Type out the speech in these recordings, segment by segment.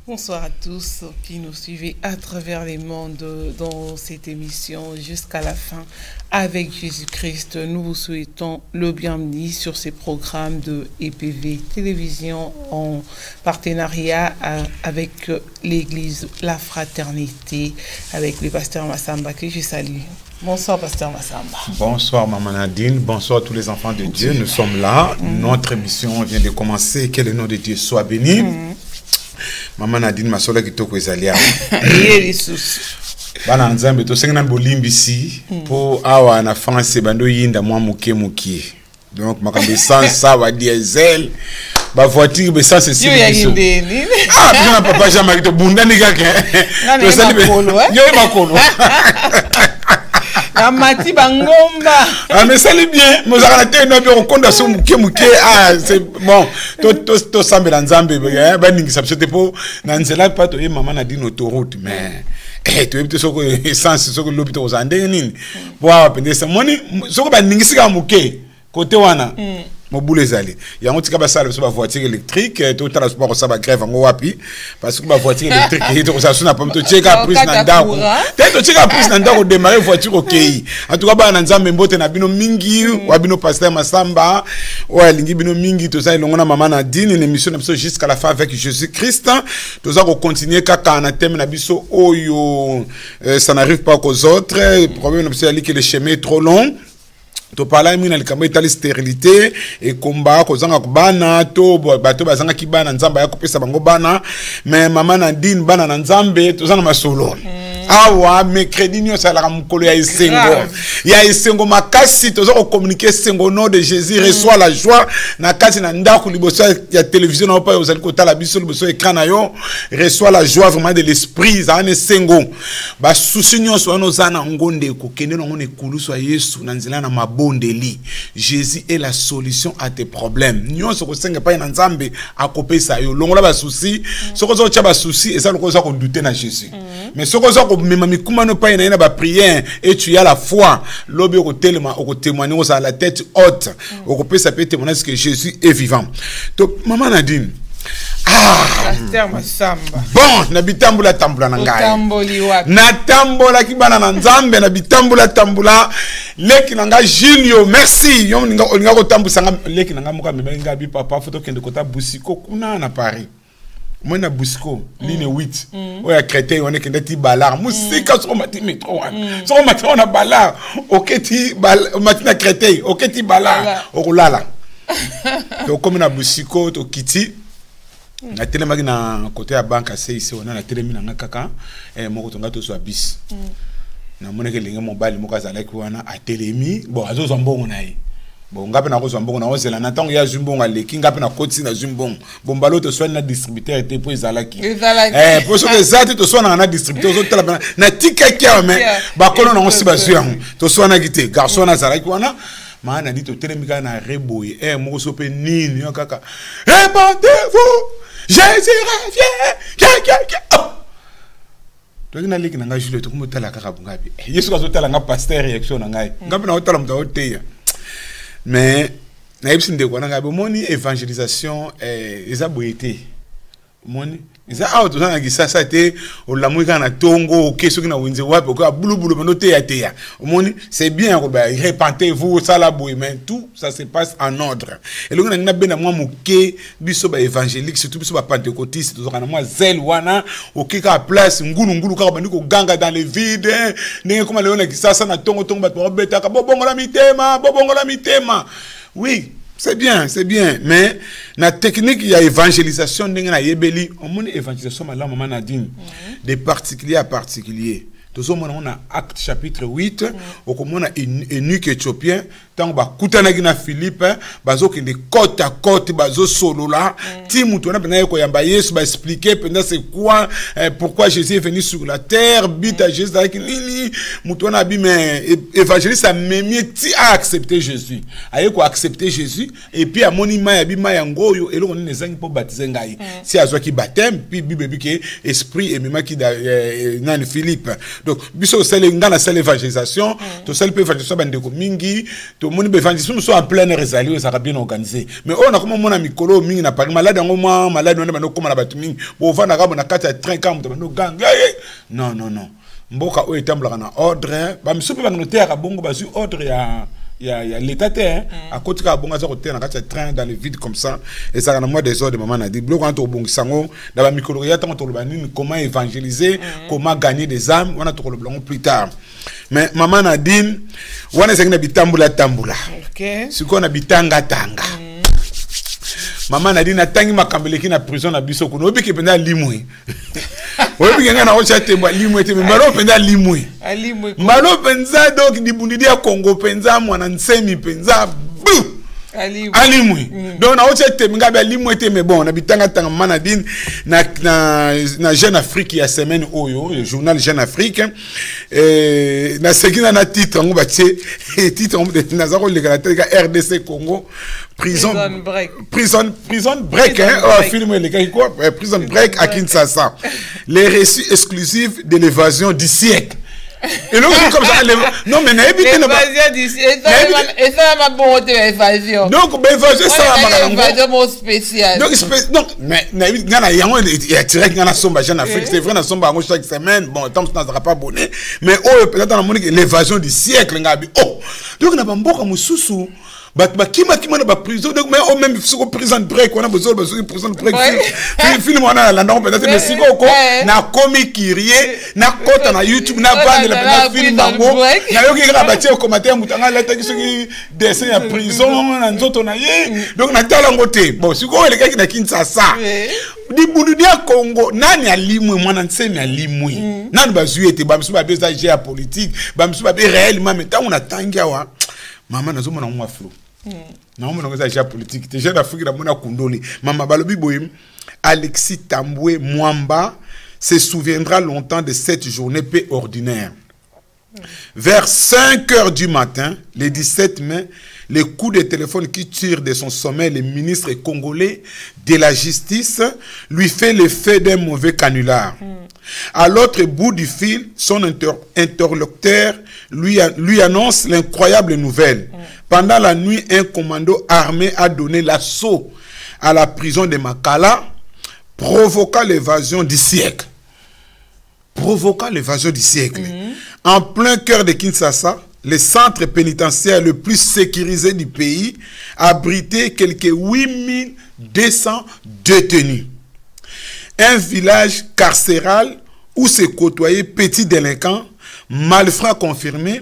Bonsoir à tous qui nous suivez à travers les mondes dans cette émission jusqu'à la fin. Avec Jésus-Christ, nous vous souhaitons le bienvenu sur ces programmes de EPV Télévision en partenariat avec l'Église La Fraternité, avec le pasteur Massamba que je salue. Bonsoir, pasteur Massamba. Bonsoir, Maman Nadine. Bonsoir, tous les enfants de Dieu. Nous sommes là. Notre émission vient de commencer. Que le nom de Dieu soit béni. Maman Nadine, ma soeur qui toko ezalia. Bana nzambe to senga bolimbi si pour awa na France bando yinda mwa muke muke. Donc makambe sans ça va diesel. Ba voiture be sans c'est ah, bien papa Jean-Marie to bunda ni kaka. To sali yo makolo. Amati bangomba. Ah mais ça l'est bien. Nous avons été no bien konda so muke muke. Ah c'est bon. To sambe na nzambe ba ningi sabsote po na nzela pa to maman Nadine autoroute mais tu es soko essence soko lobito ozande nini. Bo apende ça moni soko ba ningi sika muke côté wana. Mobule zali ya ngotika basala so ba voiture électrique to tala so ba ko ba grève ngo wapi parce que ba voiture électrique to ça sona pas to cheka prise na ndako to cheka prise na ndako démarrer voiture OK en tout cas ba na nzambe mbote na bino mingi wa bino pasteur Massamba wa lingi bino mingi to ça ilongona Maman Nadine une émission na biso jusqu'à la fin avec Jésus-Christ to ça ko continuer kaka na thème na biso oyo ça n'arrive pas qu'aux autres problème na biso ali que le chemin est trop long. To parla mina likambo etali stérilité et combat kozanga kubana to bato bazanga kibana nzamba ya kopesa bango bana mais Maman Nadine bana na nzambe tozanga masolo awa mercredi nyo sala ka mukolo ya esengo makasi tozako communiquer sengo nom de Jésus reçoit la joie na kati na ndako liboso ya télévision na pa ozali kotala biso liboso écran na yo reçoit la joie vraiment de l'esprit za ne sengo ba souci nyo so no zana ngonde ko kende no ngone kuluso ya Yesu na nzela na mabondeli. Jésus est la solution à tes problèmes. Nyo so ko senga pa na nzambe akopesa yo longola ba souci soko zo cha ba souci et ça le ko zo ko douter na Jésus mais soko zo même mikumano pa ina ba prière et tu as la foi lobi ko tellement ko témoigner aux à la tête haute ko pesa pe témoigner que Jésus est vivant. Donc Maman Nadine pasteur Massamba bon na bitambula tambula na ngai na tambola kibana na nzambe na bitambula tambula leki na ngai Julio merci yo ninga ko tambusa leki na ngai moka mebenga bi papa photo kende kota busiko kuna na Paris. Moi na Busco ligne 8 oya Créteil on est kende ti balar musika so mati métro so mati on a balar oketi mati na Créteil oketi balar okulala to comme na Busco to kiti na telemaki na côté ya banque à CIC on a na telemi na kaka moko tonga to so bis na moneke linga mobile moko azala ki wana a telemi bon azo zambongo na ye. Bon, ngape na kozo mbongo na ozela na tango ya zumbongo aleki ngape na koti na zumbongo bombalo to soin na distributeur était pour ezalaki pour so que ça to soin na distributeur zo tala na tikaki mais ba kono na ngosi bazu yango to soin na gite garçon na zalaki wana maana dit to telemika na reboye moko so pe nini yo kaka répondez-vous Jésus revient to na leki na nga Julio to kumotala kaka bungapi Yesu ka zo tala nga pasteur réaction na ngai ngape na otala mta oteya. Mais naïbsi ndeko na ngabe moni évangélisation eza boyete moni eza out na ngisa ça été o lamuika na tongo keso ki na wenze wapi ko bulubulu manote ya teya moni c'est bien ko ba repentez-vous ça la boy mais tout ça se passe en ordre et le ngina bena mwa muke biso ba évangélique surtout biso ba pentecôtiste to kana mwa zel wana okika place ngulu ka bandiko ganga dans les vides ndenge koma leona kisasa na tongo ba beta ka bobongola mitema oui. C'est bien, mais la technique il y a évangélisation na yebeli on moni évangélisation la Maman Nadine de particulier à particulier. Tout on a Acte chapitre 8 au komona eunuque éthiopien tant ba kutana na Philippe bazo ki de côte à côte bazo solo là ti mutu na pena ko yamba Yesu ba expliquer pendant c'est quoi pourquoi Jésus est venu sur la terre bita Jésus avec nini mutu na bi mais évangéliste a même ti a accepter Jésus aye ko accepter Jésus et puis a monima ya bima ya ngoyo eloko ni nezangi po baptiser ngai si azwa ki baptême puis bible ki esprit et mema ki na Philippe donc biso sele ngana sele évangélisation to sele pe évangélisation bande ko mingi to to moni l'évangélisme soit en plein air ezali ça bien organisé mais on a comme mona mikolo mingi na Paris malade ngo moi malade on ba comme na batu mingi bo vana ka na kati ya train ka muto no gang non mboka o etambla na ordre ba misupi ba notaire bongo ba su ordre ya l'état à côté ka bonga za côté na kati ya train dans le vide comme ça et ça na moi des ordres maman a dit bloc quand to bongo sango na ba mikolo ya tango to banini comment évangéliser comment gagner des âmes on a to le blanc plus tard mais maman Nadine wana sengina bitambula OK siko na bitanga tanga maman Nadine atangi makambeleki na prison na biso kuno obiki penda limwe obiki ngana ocha temba limwe te mbalo penda limwe mbalo penza donc dibundi dia Congo penza mwana nsemi penza alimwe donc na ocha temba ba limwe te mais bon na bitanga tanga maman Nadine na Jeune Afrique ya semaine oyo le journal Jeune Afrique na sekina na titre ngo batie titre ngo na zako le RDC Congo prison break hein film le gars quoi prison break à Kinshasa les récits exclusifs de l'évasion du siècle. Et donc comme ça non mais na éviter na l'évasion du siècle et ça ma bonne évasion donc évasion ça ma évasion spéciale donc mais na ngana yango ya direct ngana somba Jeune Afrique c'est vrai na somba ngo chaque semaine bon tant ça sera pas bonné mais peut-être dans Monique l'évasion du siècle ngabi donc na bamboka mususu kima na ba prison donc mais au même sur prison break on a besoin de prison break film on a la non peut-être mais si ko na komi kirie na kota na YouTube na bande la film bango na yoki ka batie au commentaire mutanga la taki soki dessin ya prison na nzoto na ye donc na tala ngote bon si ko le kaki na Kinshasa di bundu dia Congo nani alimwe mwana nsemi alimwe nani bazui ete ba msu ba beza géopolitique ba msu ba réellement mais tant on atangia wa maman nazo mona ngwa flo na mona ngeza ja politique te Jeune Afrique na mona kundoli mama balobi boyim Alexis Tambwe Mwamba se souviendra longtemps de cette journée peu ordinaire. Vers 5 heures du matin, le 17 mai, les coups de téléphone qui tirent de son sommeil le ministre congolais de la justice lui fait l'effet d'un mauvais canular. À l'autre bout du fil, son interlocuteur lui annonce l'incroyable nouvelle. Pendant la nuit, un commando armé a donné l'assaut à la prison de Makala, provoquant l'évasion du siècle. En plein cœur de Kinshasa, le centre pénitentiaire le plus sécurisé du pays abritait quelques 8200 détenus. Un village carcéral où se côtoyaient petits délinquants, malfrats confirmés,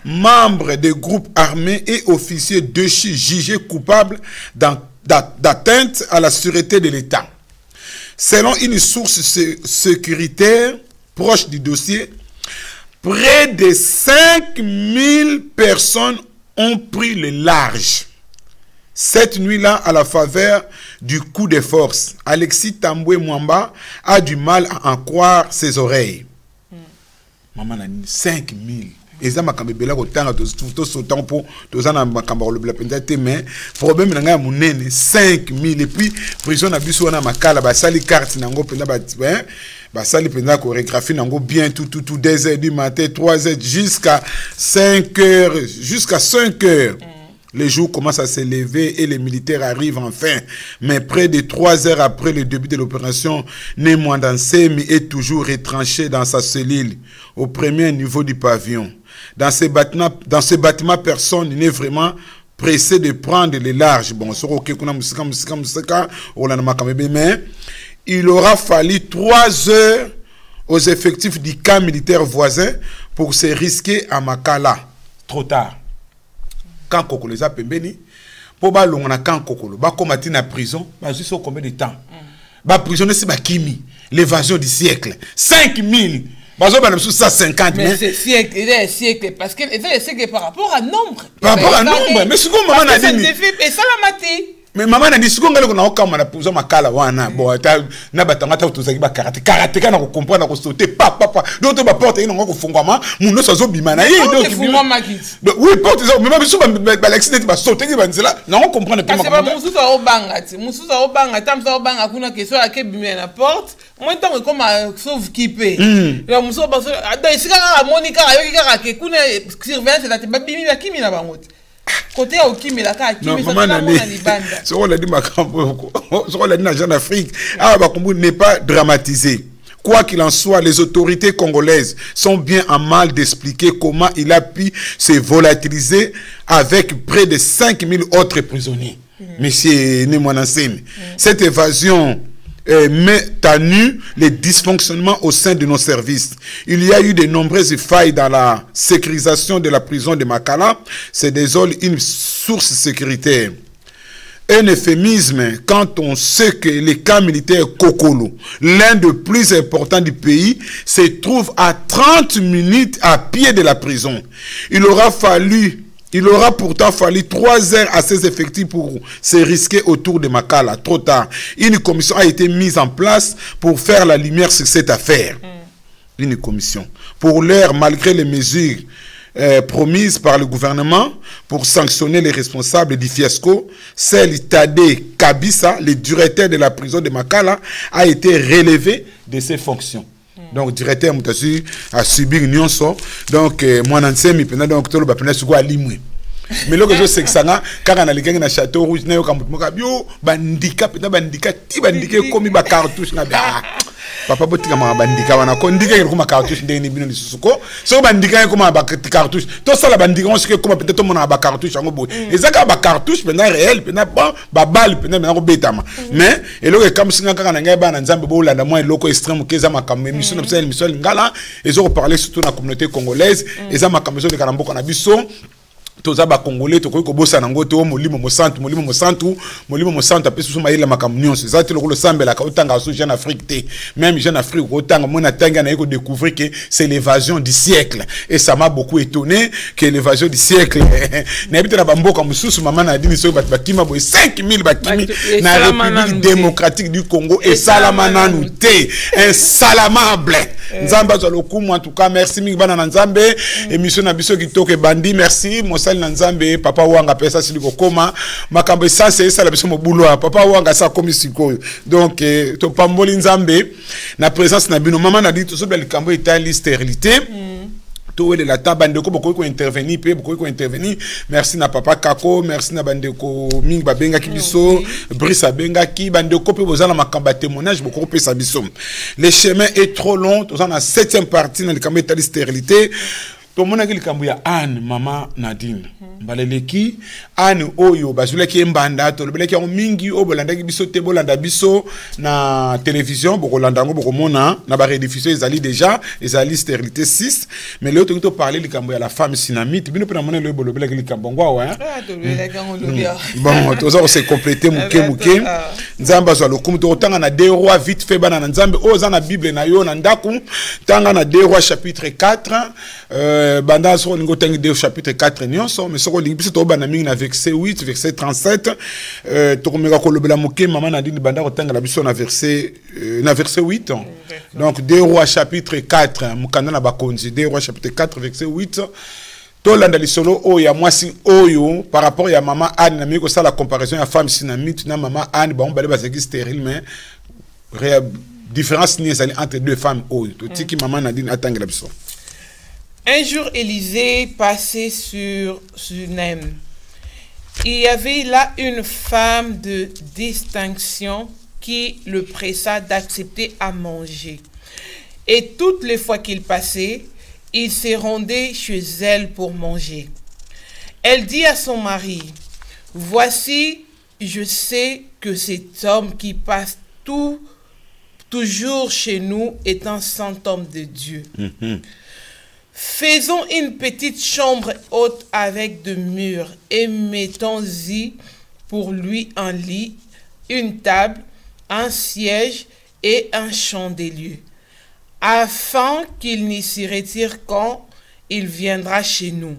membres des groupes armés et officiers déchus jugés coupables d'atteinte à la sûreté de l'État. Selon une source sécuritaire proche du dossier, près de 5000 personnes ont pris le large. Cette nuit-là, à la faveur du coup de force, Alexis Tambwe Mwamba a du mal à en croire ses oreilles. Maman a dit 5000. Et ça m'a cambié là autant tout ce temps pour tous en macambo le blapenté mais problème n'a monene 5000 et puis prison na biso na makala ba sali carte nango penda ba sali penda chorégraphie nango bien tout 2 heures du matin 3 heures jusqu'à 5 heures les jours commencent à se lever et les militaires arrivent enfin. Mais près de 3 heures après le début de l'opération, Nemwandansemi est toujours retranché dans sa cellule, au premier niveau du pavillon. Dans ce bâtiment, personne n'est vraiment pressé de prendre les larges. Bon, mais il aura fallu 3 heures aux effectifs du camp militaire voisin pour se risquer à Makala. Trop tard. Quand Kokolo les a pembeni, pour ba longona quand Kokolo, ba combattre na prison, ba juste combien de temps? Ba prisonnier c'est ba kimi, l'évasion du siècle. 5000. Bazo ba sous 150 mais c'est siècle, il est siècle parce que c'est siècle par rapport à nombre. Par rapport à nombre, mais ce qu'on maman a dit. Et ça la maté. Mais maman a dit ce qu'on ngalo na okama na prison makala wana bon na batanga ta tozaki ba karaté kana ko comprendre ko sauter papa donc ba porte ina ngoko fungwama muno sazo bima na ye donc fungwa makiti oui porte ça mais biso ba l'accident ba sauter ki banzela na on comprendre pas ma mususu obanga tamsa obanga kuna question ya ke bima na porte moi tant comme sauve kipe ya mususu ba da isika monika ayoki kaka ke kuna surveillance la te ba bimi ba kimi na bangote Côté au Kim et la carte, non, maman Nani, ce qu'on a dit, ce qu'on a dit dans Jeune Afrique, n'est pas dramatisé. Quoi qu'il en soit, les autorités congolaises sont bien en mal d'expliquer comment il a pu se volatiliser avec près de 5000 autres prisonniers. Monsieur Nemwanansemi, cette évasion met à nu les dysfonctionnements au sein de nos services. Il y a eu de nombreuses failles dans la sécurisation de la prison de Makala. C'est désormais une source sécuritaire. Un euphémisme quand on sait que les camps militaires Kokolo, l'un des plus importants du pays, se trouve à 30 minutes à pied de la prison. Il aura pourtant fallu 3 heures à ses effectifs pour se risquer autour de Makala. Trop tard. Une commission a été mise en place pour faire la lumière sur cette affaire. Une commission. Pour l'heure, malgré les mesures promises par le gouvernement pour sanctionner les responsables du fiasco, celle Tadé Kabisa, le directeur de la prison de Makala, a été relevé de ses fonctions. Donc, directeur Moutasu a subi une nyonso. Donc, moi, Nansemi, donc, tout le monde a limoué. Mais là, je sais que ça, quand on a les gars dans le château rouge, on a bandika, comme un cartouche. Papa botika ma bandika wana ko ndika ko ma cartouche ndeni bino ni susuko so bandika ko ma ba cartouche to sala bandika on sike ko peut-être mon ba cartouche ngo boy ezaka ba cartouche pena réel pena bon ba balle pena ko betama mais eloko comme singa kaka na ngai ba na nzambe bo landa moi eloko extrême keza makambo mission na mission ngala ezo parler surtout na communauté congolaise eza makambo zo de karambo na biso toza ba congolais to ko bossa nango to molimo mosantu apesu suma ile makambo nyonso ezati lokolo sambela ka otanga so Jeune Afrique te même Jeune Afrique otanga mona tanga na ko découvrir que c'est l'évasion du siècle et ça m'a beaucoup étonné que l'évasion du siècle na bitela ba mboka mususu mama na dini so bakima boy 5000 bakimi na République démocratique du Congo et salamananu te insalamable nzamba zo lokumu en tout cas merci mingi bana na nzambe émission na biso kitoke bandi merci Mosali na nzambe papa wanga pesa siliko koma makambo ça c'est ça la biso mobulo papa wanga sa komi sikoyo donc to pamboli nzambe na présence na bino mama na dit to so bel kambo itali stérilité tout le la bandeko beaucoup intervenir pe beaucoup intervenir merci na papa Kako merci na bandeko mingi babenga kibiso Brice benga ki bandeko pe bozala makamba témoignage beaucoup pe sa biso le chemin est trop long tout ça na 7e partie dans le kambo itali stérilité. To mona ki likambo ya Anne mama Nadine baleleki Anne oyo bazulaki mbanda to lebeleki ngo mingi o bolanda ki biso te bolanda biso na télévision bokolanda ngo bokomona na ba rediffusion ezali déjà ezali stérilité 6 mais là to parler likambo ya la femme sinamite bino pe na mona le bolobeleki likambo ngwa wa bon to ça c'est compléter muke nzamba zo lokumu to tanga na 2 rois vite fait bana na nzambe o za na bible na yo na ndaku tanga na 2 rois chapitre 4 banda so lingo tangi de chapitre 4 nyonso mais soko lingi biso to bana mingi na verset 8 verset 37 to komeka ko lobela moke mama na dini banda ko tanga la biso na verset 8 donc 2 rois chapitre 4 mukanda na bakonzi 2 rois chapitre 4 verset 8 to landa lisolo o ya mwasi oyo par rapport ya mama Anne na miko ça la comparaison ya femme sinamite na mama Anne ba on bale ba stérile mais différence ni entre deux femmes oyo to tiki mama na dini atanga la biso. Un jour, Élisée passait sur Sunem. Il y avait là une femme de distinction qui le pressa d'accepter à manger. Et toutes les fois qu'il passait, il se rendait chez elle pour manger. Elle dit à son mari, « Voici, je sais que cet homme qui passe toujours chez nous est un saint homme de Dieu. Faisons une petite chambre haute avec 2 murs et mettons-y pour lui un lit, une table, un siège et un chandelier, afin qu'il n'y s'y retire quand il viendra chez nous. »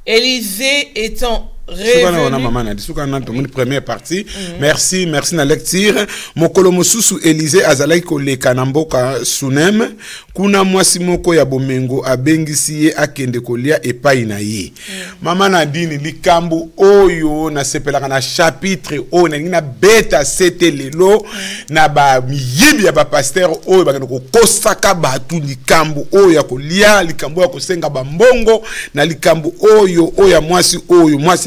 Élisée étant revenu. Première partie. Merci na lecture. Mokolo mosusu Élysée azalaki koleka na mboka Sunem. Kuna mwasi moko ya bomengo abengisi ye akende kolia epai na ye. Mama Nadine likambu oyo na sepelaka na chapitre oyo na beta sete lelo na ba miyibi ya ba pasteur oyo bakende ko kosaka batu likambu oyo ya kolia likambu ya kosenga bambongo na likambu oyo ya mwasi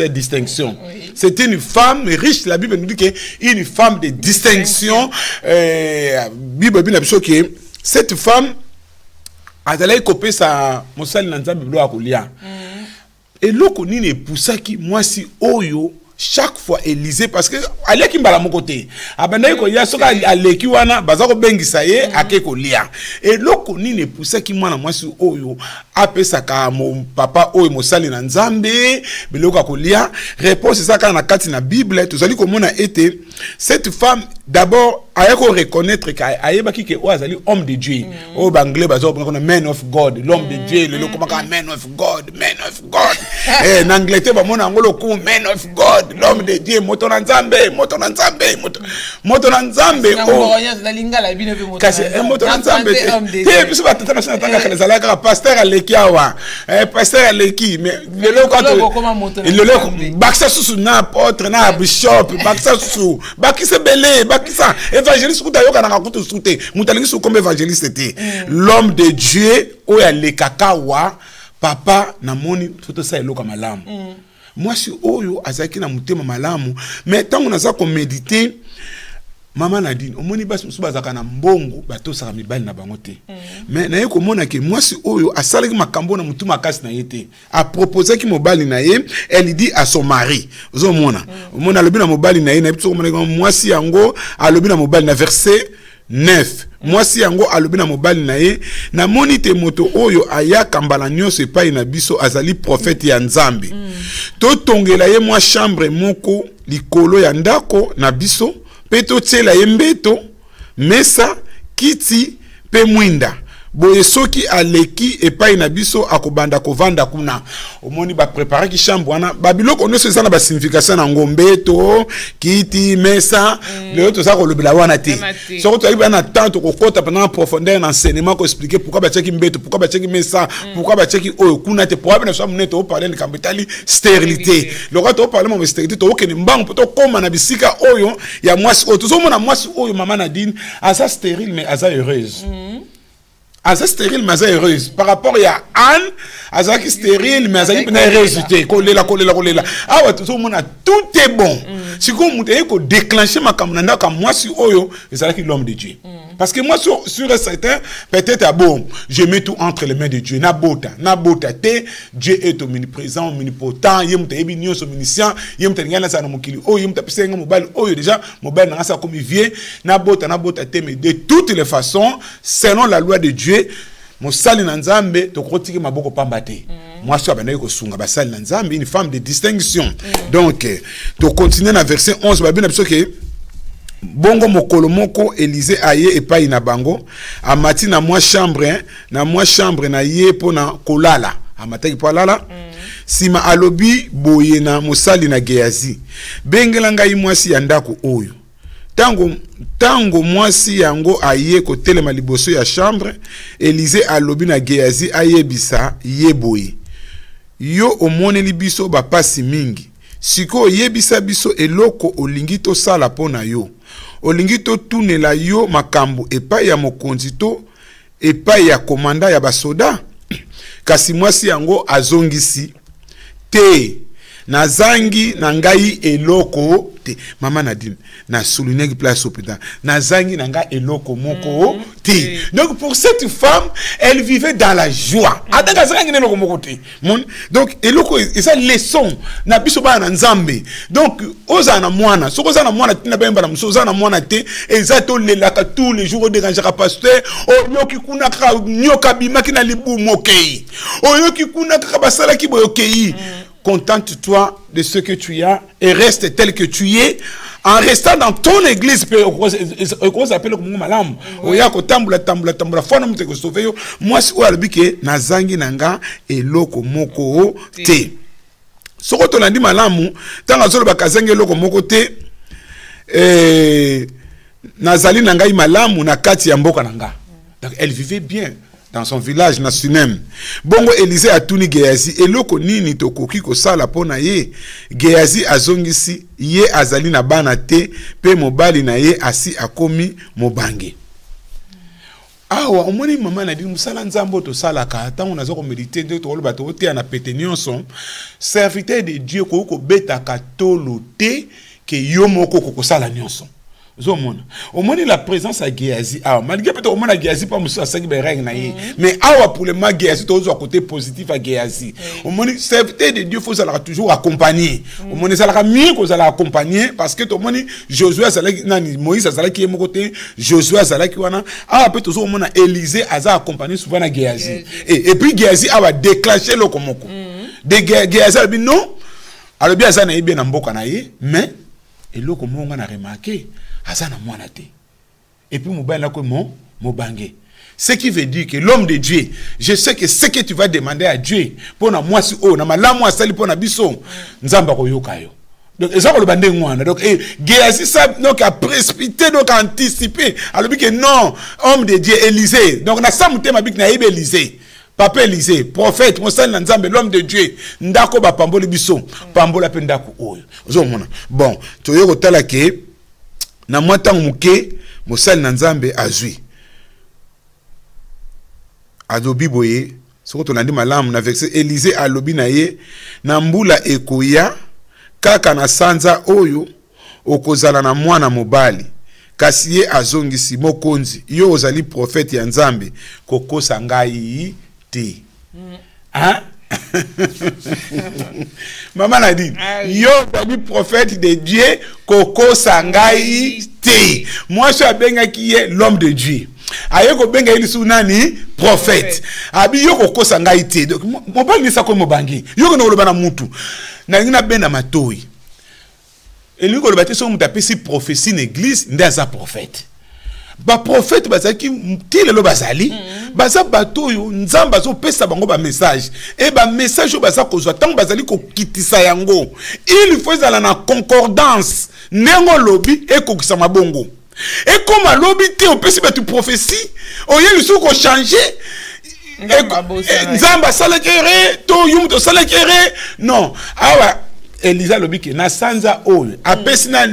ya distinction. C'est une femme riche. La Bible nous dit que une femme de distinction. Bible dit que cette femme a allé copier sa mosali nanza biblo akolia. Et l'autre ni pour ça qui moi si oyo chaque fois Élysée parce que allez qui mbala mon côté abanda ko ya soka aleki wana bazako bengisa ye akeko lia et loko nini pour ça qui mwana mwasi oyo apesa ka mon papa oyo mosali na nzambe biloko akolia réponse ça kana kati na Bible tozali komona été cette femme d'abord ayako reconnaître qu'ayebaki que oazali homme de Dieu au banglais bazo comme man of God l'homme de Dieu le comment man of God et en anglais ba mona ngolo ku man of God l'homme de Dieu moto na nzambe moto na nzambe o kasi moto na nzambe te biso batata na tanga kale zalaka pasteur alekiawa pasteur aleki mais le quand baksa susu na apôtre na bishop baksa susu bakise belé bakisa évangéliste kuta yoka na kutu sute mutalingi su comme évangéliste était l'homme de Dieu o ya le kakawa papa na moni tout ça eloka malamu. Moi si oyo azaki na mutema malamu mais tango naza ko méditer Mama Nadine omoni basi musubazaka na mbongo bato saka mibali na bango te mais na ye komona ke moi si oyo asalaki makambo na mutu makasi na yete a proposé ki mobali na ye elle dit à son mari ozo mona omona lobi na mobali na ye na biso komona moi si yango alobi na mobali na verset 9 moi si yango alobi na mobali na ye na moni te moto oyo ayaka mbala nyonso epai na biso azali prophète ya Nzambe to tongela ye moi chambre moko likolo ya ndako na biso peto tsela yembeto mesa kiti pe mwinda boye soki aleki epai na biso akobanda kovanda kuna omoni ba préparer ki chambre wana babiloko nyonso eza na ba signification na ngombeto kiti mesa le autre ça ko lobela wana te soko to ali na tanto ko kota pendant profondeur na enseignement ko expliquer pourquoi ba cheki mbeto pourquoi ba cheki mesa pourquoi ba cheki oyo kuna te pourquoi na so mneto parler de kambetali stérilité le roi to parler mo stérilité to okene mbango poto koma na bisika oyo ya mwasi oyo to mona mwasi oyo Mama Nadine asa stérile mais asa heureuse. Asa stérile mais asa heureuse par rapport à Anne asa qui stérile mais asa qui n'a résulté kolela ah ouais tout monde tout est bon si qu'on mouté ko déclencher ma kamnanda comme moi si oyo c'est qui l'homme de Dieu parce que moi sur un certain peut-être à bon je mets tout entre les mains de Dieu na bota te Dieu est omniprésent omnipotent yem te ebinyo so omniscient yem te ngana sa na mokili oyo yem te pisenga mobile oyo déjà mobile na sa comme vie na bota te mais de toutes les façons selon la loi de Dieu mosali na Nzambe to kotiki maboko pamba te moi so abana ko sunga basali na Nzambe une femme de distinction donc to continuer na verset 11 ba bina biso ke bongo mokolo moko Élysée aye epai na bango amati na moi chambre na ye pona kolala amataki po lala sima alobi boye na mosali na Gehazi bengela ngai mwasi ya ndako oyo tango mwasi yango aye ko telema liboso ya chambre Élysée alobi na Gehazi ayebisa ye boye yo omoneli biso bapasi mingi siko yebisa biso eloko olingi to sala pona yo olingi to tunela yo makambo epai ya mokonzi to epai ya komanda ya basoda kasi mwasi yango azongisi te nazangi na ngai eloko te Mama Nadine na souligner place hôpital nazangi na ngai eloko moko te donc pour cette femme elle vivait dans la joie atanga zangi na eloko moko te donc eloko eza leçon na biso ba na Nzambe donc oza na mwana soko oza na mwana tina bemba na muso oza na mwana te eza to lelaka tous les jours déranger pasteur oyoki kuna ka nyoka bimaki na libu mokei oyoki kuna ka basala ki boyokei. Contente-toi de ce que tu as et reste tel que tu es en restant dans ton église. On s'appelle comme malam. Oya ko tambula fona mute ko sauver moi si o albike na zangi nanga eloko moko te. soko to landi malamu tanga solo bakazenge loko moko te nazali na ngai malamu na kati ya mboka nanga. Donc elle vivait bien dans son village na Sunem. Bongo Élisée atuni Géasi eloko nini tokoki kosala pona ye. Géasi azongisi ye azali na bana te pe mobali na ye asi akomi mobange. Awa omoni mama na di musala nzambo to salaka tango nazo ko méditer de to loba to te na pété nyonso serviteur de Dieu ko betaka tolo te ke yo moko ko sala nyonso. Omoni la présence à Géasi. Ah, malgré peut-être au moins à Géasi pas monsieur à 5 bereng na ye. Mais awa pour le ma Géasi toujours à côté positif à Géasi. Omoni serviteur de Dieu faut ça toujours accompagner. Omoni ça la mieux que ça la accompagner parce que tout moni Josué ça nani Moïse ça qui est mon côté Josué ça qui wana ah peut toujours au moins Élisée a accompagné souvent à Géasi. Et puis Géasi a déclenché le komoko. De Géasi a dit non. Alors bien ça na bien na mboka na ye mais et le komoko on a remarqué Azana mwanate. Et puis mobile là comme mobange. Ce qui veut dire que l'homme de Dieu, je sais que ce que tu vas demander à Dieu pour na moi si oh na malamu asali pour na biso nzamba ko yokayo. Donc et ça le bandé ngwana. Donc Géasi ça donc a précipité donc a anticipé. Alors que non, homme de Dieu Élisée. Donc na ça mutema bik na ibe Élisée. Papa Élisée, prophète, Monsal Nzambe, l'homme de Dieu, ndako ba pamboli biso, pambola pendako oyo. Ozomona. Bon, toyo kotala ke na mwata muke mosali na Nzambe azwi adobi boye soko to landi malamu na verset Élisée alobi na ye na mbula ekoya kaka na sanza oyo okozala na mwana mobali kasi ye azongisi mokonzi yo ozali prophète ya Nzambe kokosa ngai te. Hein? Maman a dit, yo ozali prophète de Dieu koko sangai te. Moi je suis benga qui est l'homme de Dieu. Aye ko benga ili sunani prophète. Abi yo koko sangai te. Donc mobali ni sa ko mobangi. Yo ko no loba na mutu. Na ngina benda matoi. Et lui ko loba te so mutape si prophétie l'église ndaza prophète. Ba prophète bazaki tile lo bazali baza bato yo nzamba zo pesa bango ba message et ba message yo baza kozwa tant bazali ko kitisa yango il faut ezala na concordance nengo lobi e kokisa mabongo et comme lobi te opesi ba tu prophétie oye lusu ko changer nzamba sala kere to yum to sala kere non awa Elisa lobiki na sanza oyo apesi na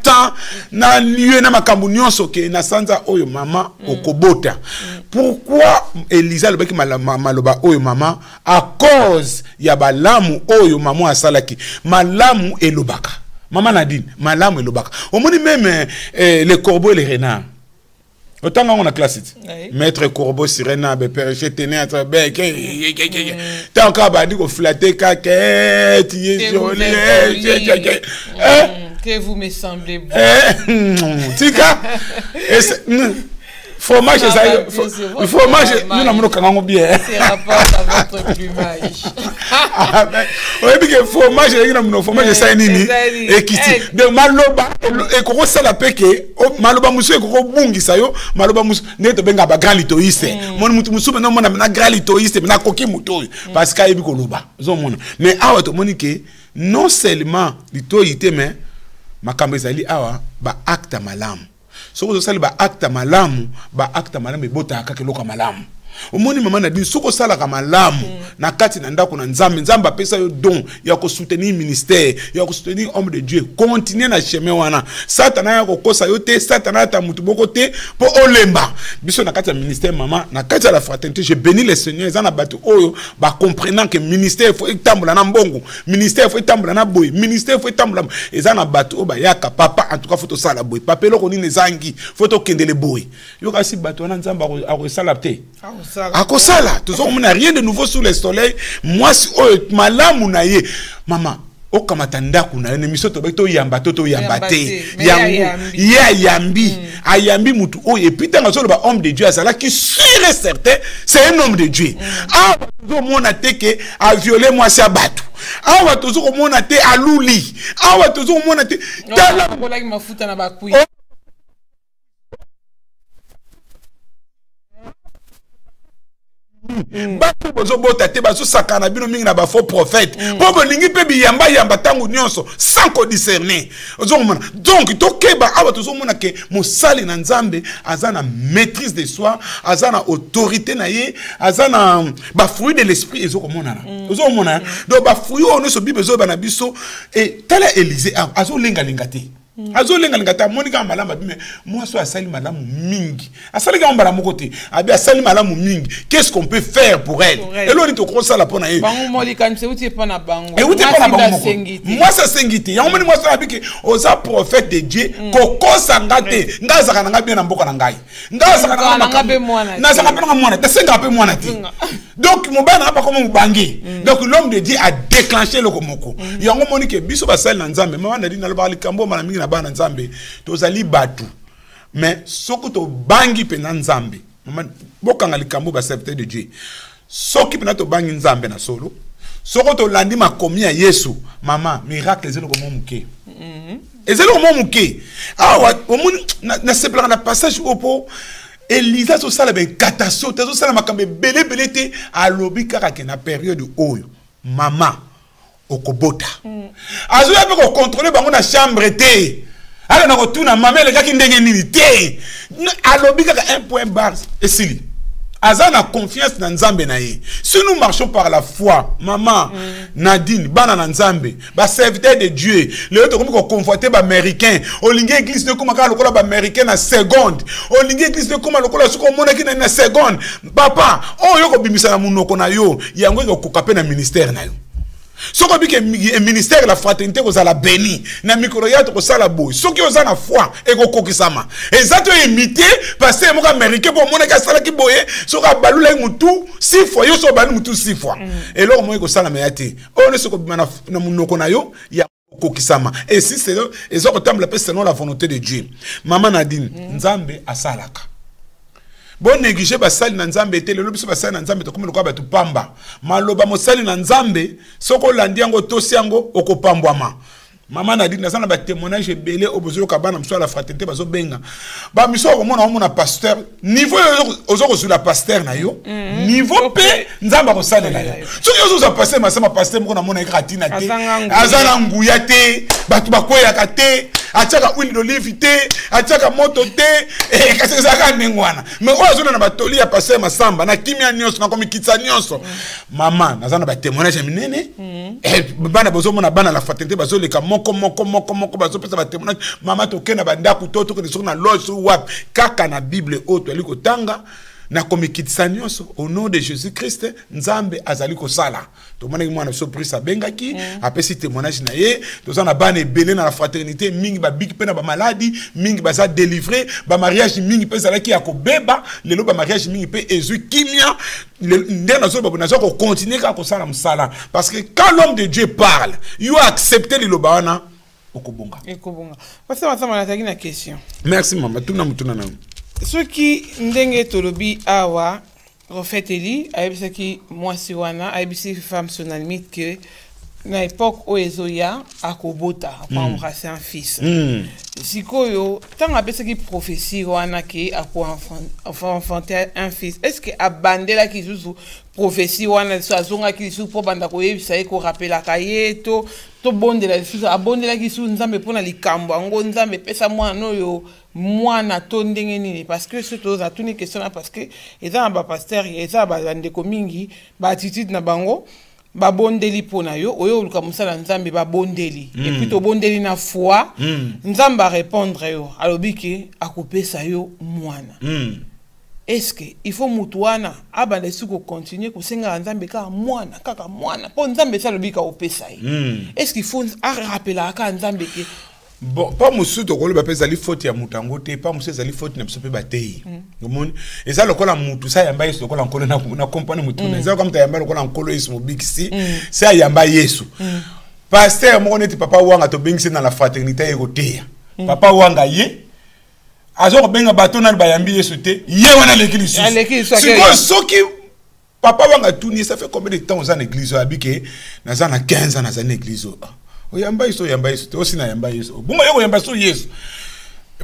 temps na lieu na makambu nyonso ke na sanza oyo mama okobota. Pourquoi Elisa lobiki maloba oyo mama à cause ya balamu oyo mama asalaki malamu elobaka mama Nadine malamu elobaka omoni même les corbeaux et les renards. Autant on a classé. Maître Corbeau Sirena, Père Ténéatre, tant qu'à badi ko flatter caquette, que vous me semblez beau. Tika. Fromage, le fromage, nous n'avons pas bien. C'est rapport à votre plumage. Oui, parce que fromage, le fromage, c'est nini. Et qui de maloba, et qu'on sait la péché, maloba moussou, et qu'on bungi ça yo, maloba moussou, n'est pas un grand litoïste. Mon moussou, non, mon a grand litoïste, mais n'a coquille moutou. Parce qu'il y a eu koloba. Mais awa to monique, non seulement litoïste, mais ma kamezali awa, ba acte malam. Soko sala ba acte malamu bota akakeloka malamu. Omoni mama na di soko sala ka malamu na kati na ndako na Nzambe Nzamba pesa yo don ya ko soutenir ministère ya ko soutenir homme de Dieu continuer na chemin wana satana ya ko kosa yo te satana ta mutu boko te po olemba biso na kati ya ministère mama na kati ya la fraternité je bénis les seigneurs za na batu oyo ba comprenant que ministère faut etambola na mbongo ministère faut etambola na boy ministère faut etambola eza na batu oba yaka papa en tout cas faut to sala boy papa loko ni nezangi faut to kendele boy yo kasi batu na Nzamba a sala te akosala toujours on n'a rien de nouveau sous le soleil moi si malamu na ye mama okamata ndaku na ne misoto to yamba to yambate yango ya yambi ayambi mutu et puis tant que ba homme de Dieu azala qui sûr et certain c'est un homme de Dieu ah toujours mona teke a violer moi c'est abatu ah toujours mona te aluli ah toujours mona te tala ko la mafuta na bakui bato bozo bota te bazo sakana bino mingi na ba faux prophète po bolingi pe biyamba yamba tangu nyonso sans ko discerner ozo mona donc to keba aba tozo mona ke mosali na nzambe azana maîtrise de soi azana autorité na ye azana ba fruit de l'esprit ezo ko mona na ozo mona donc ba fruit ono so bible zo bana biso et tala Élisée azo lenga lengate azo lenga ngata monika malamba bime moi so asali malamu mingi asali ka mbala mokote abi asali malamu mingi qu'est-ce qu'on peut faire pour elle et l'on est au croissant la pona e bango molika nse uti pa na bango et uti pa na bango moi ça sengiti ya omoni moi so abiki oza prophète de Dieu koko sangate ngaza kana bien na mboka na ngai ngaza kana na ngabe mwana na sanga pe mwana te senga pe mwana ti donc mobana pas comme mubangi donc l'homme de Dieu a déclenché le komoko ya omoni ke biso basali na nzambe mama na dina lo likambo mala mingi bana nzambe tozali batu mais soko to bangi pena nzambe mama bokanga likambo ba serviteur de Dieu soki pena to bangi nzambe na solo soko to landi makomi ya Yesu mama miracle ezelo ko momuke ezelo ko momuke awa omuni na sepla na passage opo Elisa so sala ben catastrophe to sala makambe belé te alobi kaka ke na période oyo mama okobota azoya pe ko contrôler bango na chambre te ala na ko tuna mama le kaki ndenge nini te alobi kaka un point barre esili azana confiance na nzambe na ye si nous marchons par la foi maman Nadine bana na nzambe ba serviteur de Dieu le autre comme ko conforter ba américain olingi église ne kuma ka lokola ba américain na seconde olingi église ne kuma lokola suko monaki na seconde papa oh yo ko bimisa na munoko na yo yango ko kokape na ministère na yo soko bike ministère la fraternité ko la béni na mikolo ya to sala boy soki ozana foi e ko kokisama exacto imité parce que mo américain pour mona ka sala ki boye soka balula mutu 6 fois yo so banu mutu 6 fois et là mo ko sala meyati on ne soko bimana na munoko na yo ya kokisama et si c'est ezoko tamble pe selon la volonté de Dieu maman Nadine nzambe asalaka bon négliger basali na nzambe te lelo biso basali na nzambe to komelo kwa batu pamba maloba mosali na nzambe soko landi yango tosi yango okopambwama mama Nadine na sana ba témoignage belé obozolo ka bana mso la fraternité bazo benga ba miso ko mona pasteur niveau ozoko sur la pasteur na yo niveau pe nzamba ko sala na yo so yo zo passer masema pasteur mko na mona ekratina te azana nguya te batu bakoya ka te achaka huile d'olive te achaka moto te e kasi zaka nengwana mais ozo na batoli ya passer masamba na kimia nyonso na komi kitsa nyonso mama nazana ba témoignage minene bana bozo mona bana la fraternité bazo le moko bazo pesa ba témoignage mama to kena banda kutoto ke sur na loge wap kaka na bible oto aliko tanga na komikitisa nyonso au nom de Jésus-Christ nzambe azali ko sala to mona mwana so prisa bengaki apesi témoignage na ye to za na bana ebele na la fraternité mingi ba big pena ba maladie mingi baza délivré ba mariage mingi pesa la ki akobeba lelo ba mariage mingi pe ezu kimia ndena zo ba na zo ko continuer ka ko sala msala parce que quand l'homme de Dieu parle you accepter le lobana okobonga parce que ça m'a na question merci maman tuna mutuna na ce qui ndenge tolobi awa refeteli ayebisaki mwasi wana ayebisi femme son limite que na époque où ezoya akobota pour embrasser un fils sikoyo tant apesaki prophétie wana ke enfanter un fils est-ce que abandela ki zuzu prophétie wana so azonga ki su po banda ko yebisa ko rappela kaye to bondela su abondela ki su nzambe pona likambo ngo nzambe pesa mwana oyo mwana to ndenge nini parce que ce chose a tuni question parce que eza ba pasteur eza ba ndeko mingi ba attitude na bango ba bondeli pona yo oyo luka musala nzambe ba bondeli et puis to bondeli na foi nzambe a répondre yo alobiki akopesa yo mwana est-ce que il faut mutuana abande suko continuer ko senga nzambe kaka mwana po nzambe sa lobika opesa yi est-ce qu'il faut a rappeler aka nzambe ke bon pas musu to ko le bapeza li faute ya mutango te pas musu ezali faute na biso pe batei ngomoni eza lokola mutu sa yamba yesu lokola nkolo na compagnie mutu eza comme ta yamba lokola nkolo yesu mobikisi sa yamba yesu pasteur mo neti papa wanga to bengisi na la fraternité ekoteya papa wanga ye azo benga bato na bayambi yesu te ye wana l'église soki papa wanga tuni ça fait combien de temps aux en église abike na za na 15 ans na za na église oyamba yesu te aussi na yamba yesu bunga yoko yamba so yesu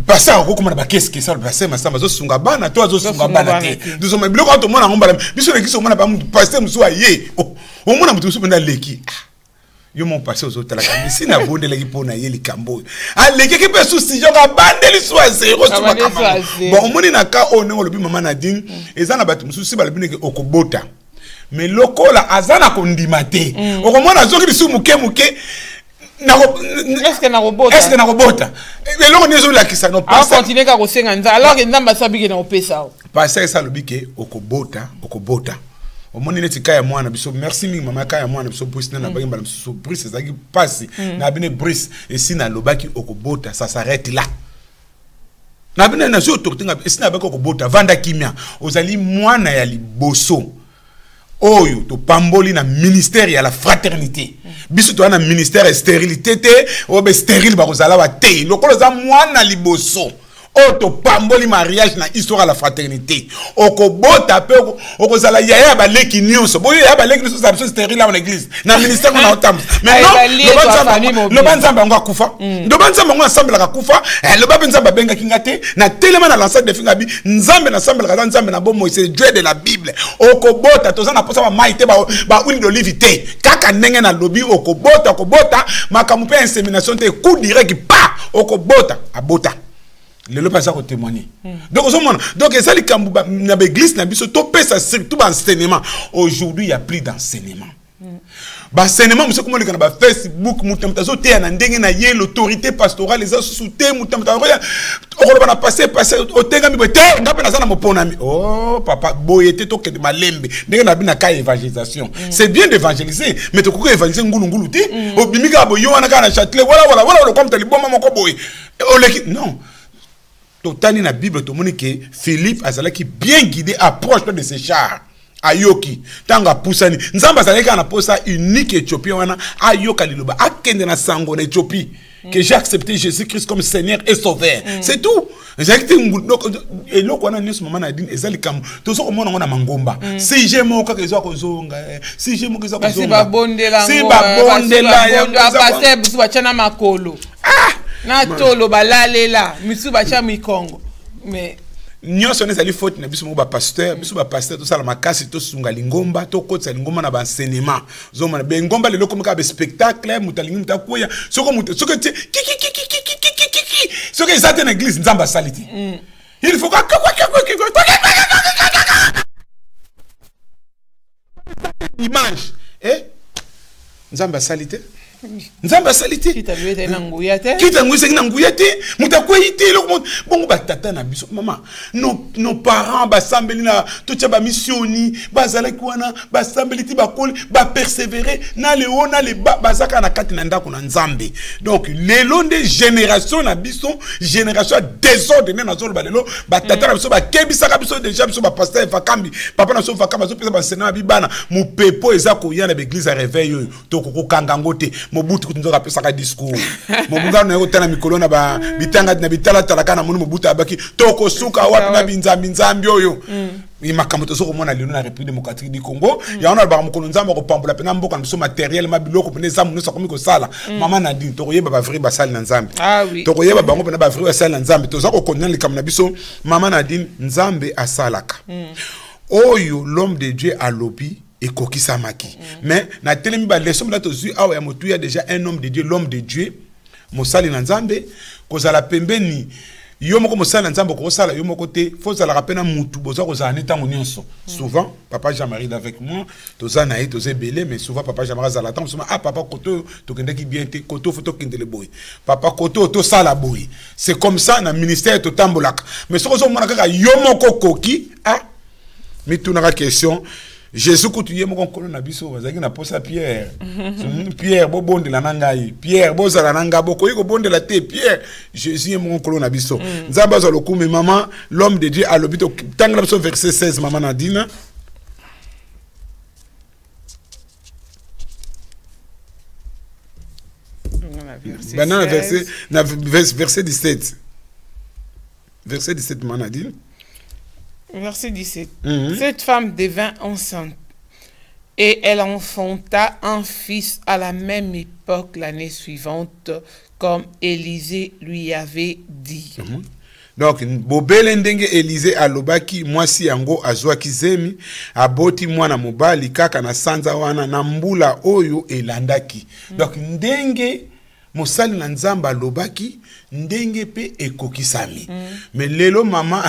passer à comment ba qu'est-ce que ça le passer masamba zo sunga bana to zo sunga bana te nous sommes biloko to mona ngomba biso le kiso mona ba passer musu aye o mona mutu musu na leki yo mon passer aux autres la kamisi na bonde la kipona ye likambo a leki ki pe souci yo ka bandeli so zero so makama bon moni na ka o nengo lobi mama Nadine ezana batu musu si ba lobi ne okobota mais lokola azana kondimate okomona zo ki bisu muke est-ce que na robota mais là on est sur la qui ça non pas continuer ka kosenga nza alors que ndamba sabiki na opesa passer ça lobike okobota omoni neti kaya mwana biso merci mingi mama kaya mwana biso brice na bangi bala biso brice ça qui passe na bine brice et si na lobaki okobota ça s'arrête là na bine na zo tokutinga et si na bako okobota vanda kimia ozali mwana ya liboso oyo to pamboli na ministère ya la fraternité biso to na ministère stérilité te obe stérile ba kozala wa te lokolo za mwana liboso o to pamboli mariage na histoire à la fraternité okobota pe okozala yaya ba leki nyonso boyo yaya ba leki nyonso za biso stérile là en église na ministère on a otam mais non le banzamba ngo akufa ndo banzamba ngo ensemble la kufa le banzamba benga kingate na tellement na l'ensemble de fingabi nzambe na ensemble ka nzambe na bomo c'est Dieu de la Bible okobota to za na posa ba maite ba huile d'olive te kaka ndenge na lobi okobota makamu pe insémination te coup direct pa okobota abota le lopa ça ko témoigner donc donc ça les kambuba na l'église na biso to pesa surtout enseignement aujourd'hui il y a plus d'enseignement enseignement monsieur comment le kana ba Facebook mutamta zo te na ndenge na ye l'autorité pastorale les sous-té mutamta on va passer au tenga mi bote ngape na sana mopona mi oh papa boyete to ke de malembe ndenge na bina ka évangélisation c'est bien d'évangéliser mais to ko évangéliser ngulu te obimika boyo wana kana Châtelet voilà comme tali bomba moko boy non totani na Bible to moni que Philippe azalaki bien guidé approche de ses chars ayoki tanga pusani nzamba azalaki na posa unique Éthiopien wana ayoka liloba akende na sango na Éthiopie que j'ai accepté Jésus-Christ comme Seigneur et Sauveur c'est tout j'ai été et loko wana nesu mama Nadine ezali kam to so komona ngona mangomba si j'ai moka ke zo kozonga si j'ai moka zo kozonga si ba bondela ya passer bisu bachana makolo na tolo balalela misu bacha mikongo mais nyonso ne zali faute na biso mo ba pasteur to sala makasi to sunga lingomba to kotsa lingomba na ba enseignement zo mona be ngomba lelo comme ka be spectacle mutalingi mutakuya soko soko ezate na église nzamba saliti il faut image nzamba salite nzamba salite kitaluete na nguya te na nguya te mutakwite lo bongo batata na biso mama nos parents basambeli na to tya ba missioni bazala kwana basambeli ti bakoli ba persévérer na le haut na le bas bazaka na kati na ndako na nzambe donc lelo de génération na biso génération désordonnée na zolo balelo batata na biso ba kebisaka biso déjà biso ba pasteur vakambi papa na so vakamba so pesa ba sena bibana mu pepo eza ko yana ba église à réveil to ko kanga ngote Mobutu kutunzoka pesa ka discours Mobutu na yotana mikolo na ba bitanga na bitala talaka na Mobutu abaki toko suka wapi na binzambi oyo makambo to soko mona lelo na République démocratique du Congo ya ona ba mokolo nzamba ko pambola pena mboka biso matériel mabiloko pene zamu no sakomi ko sala mama Nadine to koyeba ba vrai ba sala na nzambe to koyeba bango pena ba vrai ba sala na nzambe to zako konna likam na biso mama Nadine nzambe asalaka oyo l'homme de Dieu a lobi et kokisamaki mais na telemi ba leçon la to zui awa ya motu ya déjà un homme de Dieu l'homme de Dieu mosali na nzambe kozala pembeni yo moko mosala nzambe ko sala yo moko te faut ça la rapena mutu boza ko za neta nyonso souvent papa Jean-Marie avec moi to za na to ze belé mais souvent papa Jean-Marie za la temps ah papa koto to kende ki bien te koto photo kende le boy papa koto to sala boy c'est comme ça na ministère to tambolaka mais soko zo mona kaka yo moko koki ah mais tout na question Jésus coutuye mon kono na biso bazaki na posa Pierre Pierre bo bonde la nangai Pierre bo zala nanga boko yiko bonde la te Pierre Jésus mon kono na biso nzamba za lokume maman l'homme de Dieu a l'obito tangla biso verset 16 maman Nadine verset 17 maman Nadine. Verset 17. Cette femme devint enceinte et elle enfanta un fils à la même époque l'époque l'année suivante, comme Élisée lui avait dit. Donc, bobele ndenge Élisée alobaki mwasi yango azwaki zemi aboti mwana mobali kaka na sanza wana na mbula oyo elandaki. Donc ndenge mosali na nzamba alobaki ndenge pe ekokisami. Mais lelo mama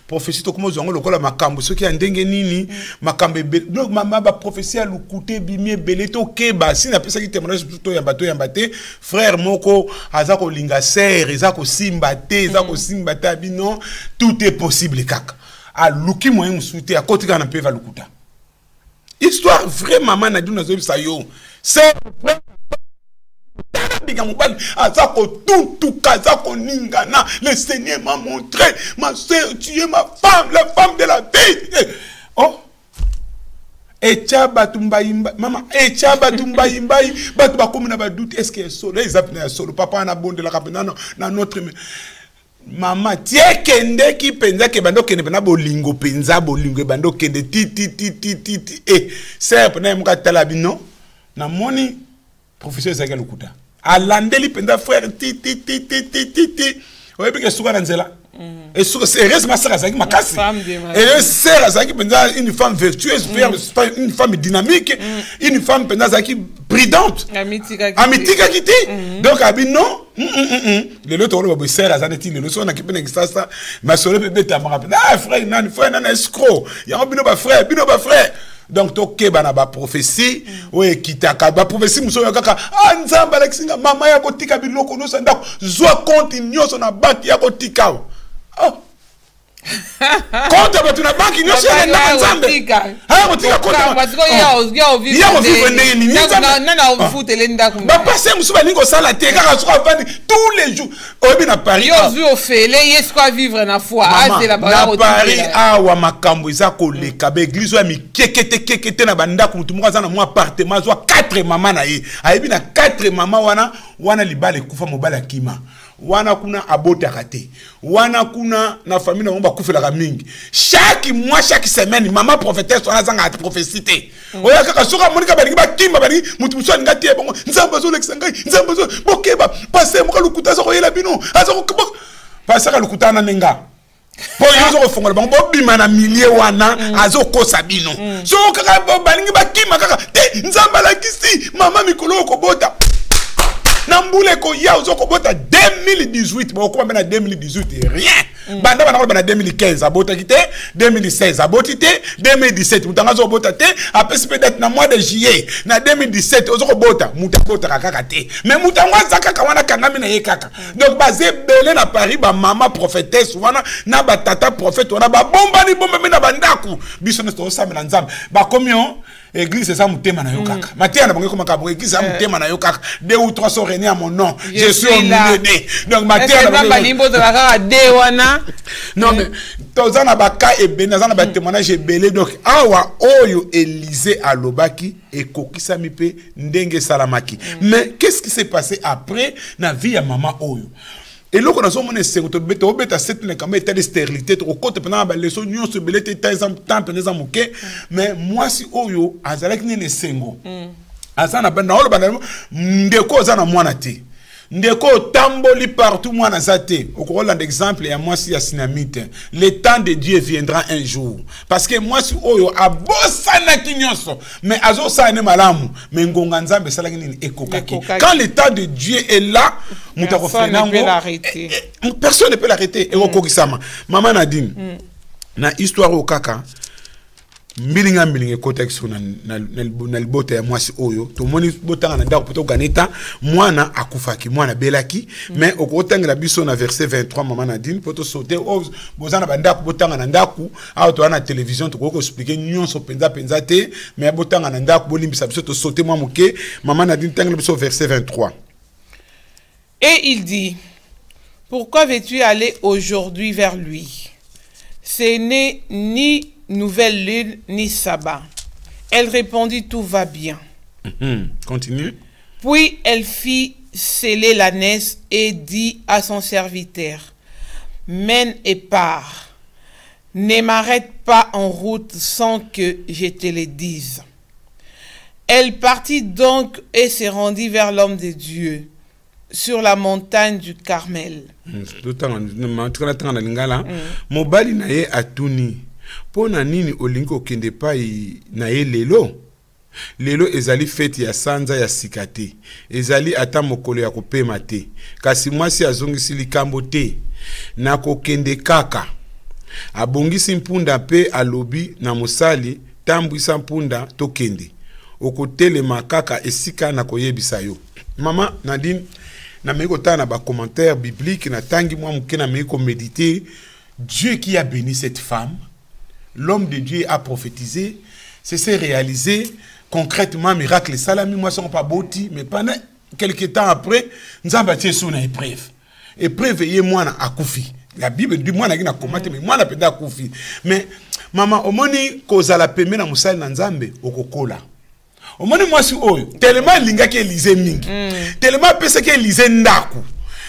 prophétie to komo zongo lokola makambo soki ya ndenge nini makambo donc mama ba prophétie a lukute bimie beleto keba sina pesa ki témoignage to yamba te frère moko azako linga sœur ezako simba te ezako simba ta bino tout est possible kaka a luki moyen musuti a kotika na pe va lukuta histoire vrai maman na duna zo sa yo c'est le Seigneur m'a montré, ma soeur, tu es ma femme, la femme de la vie. Oh, echa batumbaimba, maman, echa batumbaimbai, batubakumina badoute, est-ce qu'il est solo? Les apnes solo, papa na bonde la capena na notre maman, tie kende ki penza ke bando kende na bolingo penza bolingo bando kende ti eh, c'est pour na muka talabino na moni professeur Zaka Lukuta. Alandeli penda frère ti. Oye que souka nanzela. Et souka c'est ma sœur Zaki makasi. Et sœur Zaki penda une femme vertueuse, une femme dynamique, une femme penda Zaki prudente. Amitika kiti. Donc abino le lot on va sœur Azaneti le lot on a qui pena ça ma sœur bébé ta mara. Ah frère nan escroc. Ya bino ba frère. Donc toke bana ba prophétie oye kitaka ba prophétie muso kaka nzamba lekinga mama ya kotika biloko no sanda zwa compte nyoso na banki ya kotika oh compte ba tuna banki nyoso na nzambe ha kotika compte ya vivre nini na futele ndako ba passer muso ba ningo sala te kaka so vandi tous les jours oyebi na Paris yo vu ofele yesko a vivre na foi aze la ba Paris awa makambo eza koleka ba église ya mikekete na bandako mutu moko azana mo appartement zo 4 mama na ye ayebi na 4 mama wana libale kufa mobala kima wana kuna abota kate wana kuna na famille na bakufela mingi chaque mois chaque semaine mama prophétesse wana zanga prophétie oya kaka soka monika balingi bakimba balingi mutu muso alinga tie bongo nzamba zo leksangai nzamba zo bokeba passer moka lukuta zo yela bino azako passer ka lukuta na nenga po yozo ko fongola bango bobima na milieu wana azokosa bino so kaka balingi bakima kaka te nzamba la kisi mama mikolo ko bota Nambule ko ya uzoko bota 2018 ba okoma na 2018 rien banda bana na 2015 abota kité 2016 aboti té 2017 mutanga zo bota té apesi peut-être na mois de juillet na 2017 ozoko bota mutabota kaka té mais mutangwa zaka wana kanami na ye kaka donc basé belé na Paris ba mama prophétesse wana na ba tata prophète wana ba bomba na bandaku biso nesto samela nzambe ba combien église c'est ça mutema na yo kaka matia na bango comme kabo église ça mutema na yo kaka 2 ou 3 sont réunis à mon nom je suis au milieu de donc matia na bango de la de wana non mais tozana baka et benazana ba témoignage belé donc awa oyo Élisée alobaki et kokisa mipe ndenge salamaki mais qu'est-ce qui s'est passé après na vie ya maman oyo et là, on a souvent to beta cette ne comme état de stérilité to côté pendant ba leçon union se belete temps pendant moké mais moi si oyo azalaki ne sengo azana bana olo bana ndeko azana mwana te ndeko tamboli partout mwana zate okola d'exemple ya moi si ya sinamite le temps de Dieu viendra un jour parce que moi si oyo abosana kinyoso mais azo sa ne malamu mais ngonga nzambe salaki nini ekokaki quand le temps de Dieu est là personne ne peut l'arrêter personne ne peut l'arrêter et okokisama maman Nadine na histoire au kaka mbilinga contexte na libota ya mwasi oyo to moni botanga na ndako poto ganeta mwana akufaki mwana belaki mais okotanga la biso na verset 23 maman Nadine poto sauter bozana bandako botanga na ndako aw to na télévision to ko expliquer nyonso penza te mais botanga na ndako bolimbisa biso to sauter mwa moké maman Nadine tanga biso verset 23 et il dit pourquoi veux-tu aller aujourd'hui vers lui ce n'est ni nouvelle lune ni sabbat. Elle répondit tout va bien. Continue. Puis elle fit sceller l'ânesse et dit à son serviteur mène et pars. Ne m'arrête pas en route sans que je te le dise. Elle partit donc et se rendit vers l'homme de Dieu sur la montagne du Carmel. Mobali na ye atuni pona nini olingi okende pai na ye lelo. Lelo ezali fete ya sanza ya sikate. Ezali ata mokolo ya kopema te. Kasi mwasi azongisi likambo te. Na kokende kaka. Abongisi mpunda pe alobi na mosali tambwisa mpunda tokende. Okotelema kaka esika na koyebisa yo. Mama Nadine na meko ta na ba commentaire biblique na tangi mwa muke na meko méditer Dieu qui a béni cette femme. L'homme de Dieu a prophétisé, c'est s'est réalisé concrètement miracle salami moi sont pas boti mais pendant quelques temps après nzamba tie sous na épreuve. Épreuve yé moi na akufi. La Bible dit moi na gina commenter mais moi na penda akufi. Mais maman omoni kozala peme na musali na nzambe okokola. Omoni mwasi oyo tellement linga ke lisé mingi. Tellement pese ke lisé ndaku.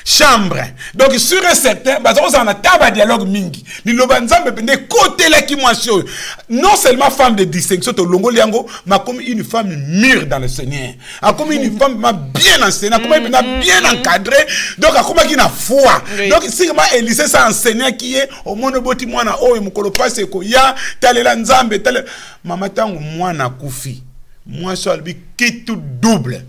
Chambre. Donc sur un certain bah on a taba dialogue mingi. Ni loba nzambe pende côté la ki mwasi oyo. Non seulement femme de distinction to longo liango, mais comme une femme mûre dans le Seigneur. Comme une femme bien enseignée, comme une bien encadrée. Donc comme qui na foi. Donc si ma Élysée ça enseignant qui est au monde boti mwana oyo mukolo passe ko ya talela nzambe tale mama tangu mwana kufi. Moi seul bi qui tout double.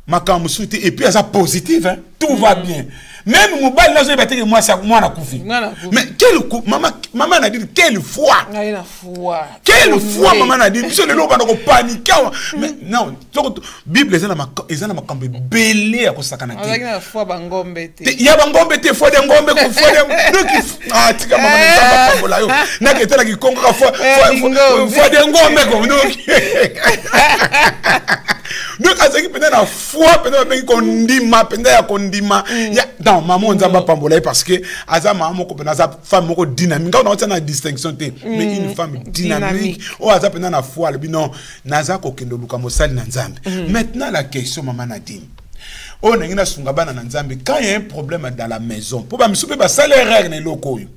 Et puis, ça positif, hein? Tout va bien. Même mobile, là, je vais dire que moi, c'est moi, la koufi. Mais quelle maman a dit, quelle foi! Quelle foi, maman a dit, monsieur le loup, on a paniqué. Mais non, Bible, ils ont ma cambe belé à cause de ça. Il y a bangombe, il faut des ngombe, il faut des. Ah, tu sais, maman, il y a n'a que tel qui conquer, il faut des ngombe, comme nous. Donc, à ce qui peut être la foi, peut-être qu'on dit ma, peut-être qu'on dit ma. Non, maman, on n'a pas pambolé parce que, Aza maman, on a une femme dynamique. On a une distinction, mais une femme dynamique. Oh, Aza peut-être la foi, le binon, Naza kokendo luka mosali na nzambe. Maintenant, la question, maman Nadine. On a une sungabana na nzambe. Quand il y a un problème dans la maison, pour ba misupe ba salaire ne loko yo.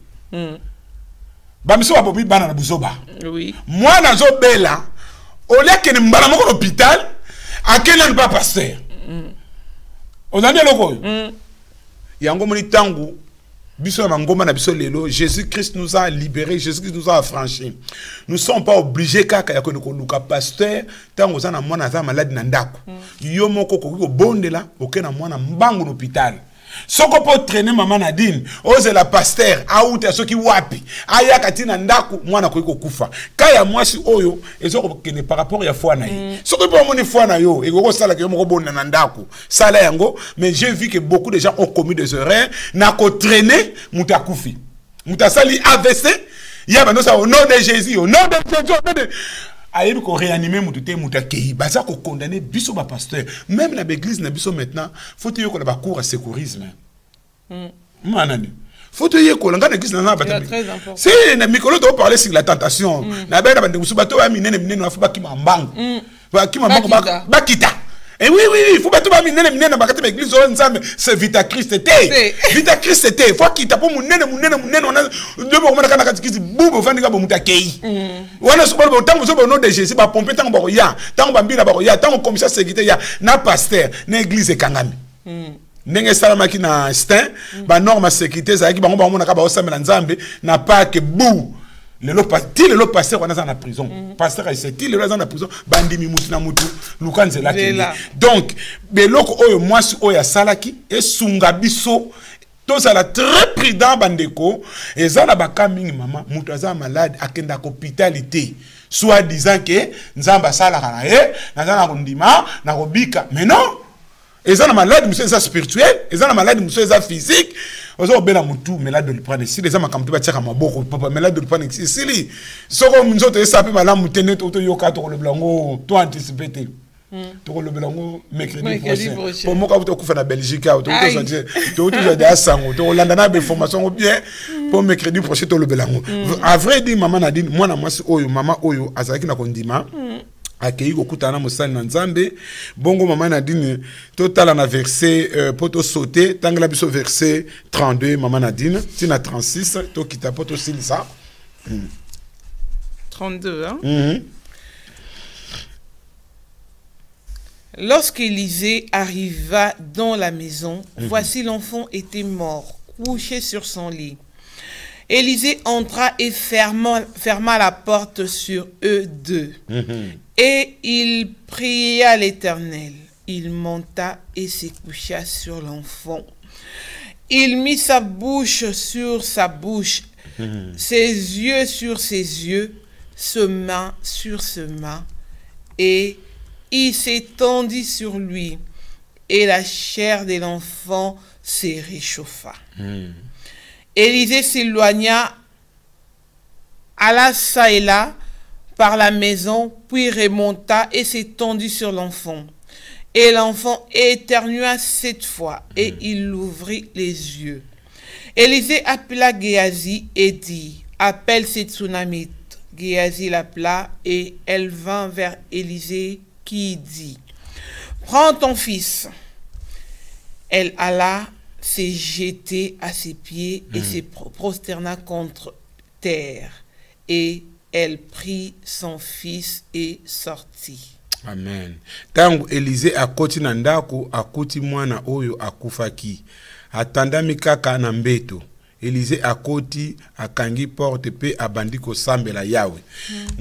Ba misupe ba bobi bana na buzoba. Oui. Moi na zo bela, au lieu que ne mbala moko l'hôpital. À quel n'est pas pasteur? On a dit le Yango moni tangu biso na ngoma na biso lelo Jésus-Christ nous a libérés, Jésus-Christ nous a affranchis. Nous ne sommes pas obligés kaka ya ko luka pasteur tangu za na mwana za malade na ndako. Yo moko ko bondela okena mwana mbangu l'hôpital. Soko po traîner maman Nadine, ose la pasteur, aouta soki wapi, aya katina ndaku, mwana ko kufa. Kaya mwasi oyo, ezo kene par rapport ya foi na ye. Soko po moni foi na yo, e go sala ke yo moko bona na ndaku. Sala yango, mais j'ai vu que beaucoup de gens ont commis des erreurs, na ko traîner muta kufi. Muta sali AVC, ya bano sa au nom de Jésus, au nom de Jésus, au nom de ayebi ko réanimer mututé mutakei baza ko condamner biso ba pasteur même na l'église na biso maintenant faut te yeko na ba cours à secourisme manani faut te yeko nga na église na ba c'est na mikolo to parler sur la tentation na ba na bande musu bato ba minene afu ba kima mbangu ba kima mbangu ba kita. Et oui, il faut pas tout le monde dans l'église, c'est Vita Christ était. Vita Christ était. Il faut qu'il tape mon nez, on a deux moments qui disent boum, on va dire que vous m'avez on a souvent tant que vous nom de Jésus, va pomper tant que ya, tant que bambina ya, tant que commissaire sécurité ya, na pasteur, na église kangami. Nenge salama ki na instinct, ba norme sécurité za ki ba ngomba mona ka ba osamela nzambe na pas que bou. Le pasteur on a dans la prison. Pasteur a été le dans la prison. Bandimi musina mutu. Lukan zela kende. Donc, beloko oyo mwasi oyo salaki et sungabiso. Tous à la très prudent bandeko. Et ça la baka mingi maman. Mutu aza malade akenda ko hospitalité. Soit disant que nzamba sala kana nazana kondima na kobika. Mais non. Et ça la malade monsieur ça spirituel. Et ça la malade monsieur ça physique. Ozo bela mutu malade de le prendre ici les hommes kamtu ba tchaka maboko papa malade de le prendre ici si soko nzoto esape mala mutene to yoka to le blanco to anticiper to le blanco mercredi prochain pour moi quand tu kufa na Belgique to déjà sango to landa na be formation bien pour mercredi prochain to le blanco à vrai dire maman Nadine moi na mwasi oyo mama oyo azaki na kondima akei kokutana mosali na nzambe bongo mama Nadine total na verset poto sauter tangela biso verset 32 mama Nadine tina 36 to kita poto silisa 32 hein Lorsqu'Élisée arriva dans la maison, voici l'enfant était mort, couché sur son lit. Élisée entra et ferma la porte sur eux deux. Et il pria l'Éternel. Il monta et se coucha sur l'enfant. Il mit sa bouche sur sa bouche, ses yeux sur ses yeux, ses mains sur ses mains, et il s'étendit sur lui, et la chair de l'enfant se réchauffa. Élisée s'éloigna, alla çà et là par la maison, puis remonta et s'étendit sur l'enfant. Et l'enfant éternua 7 fois, et il ouvrit les yeux. Élisée appela Géasi et dit, appelle cette Tsunamite. Géasi l'appela, et elle vint vers Élisée, qui dit, prends ton fils. Elle alla se jeter à ses pieds et se prosterna contre terre. Et elle prit son fils et sortit. Amen. Tangu Élisée akoti na ndako akuti mwana oyo akufaki. Atandami kaka na mbeto. Élisée akoti akangi porte pe abandi kosambela Yawe.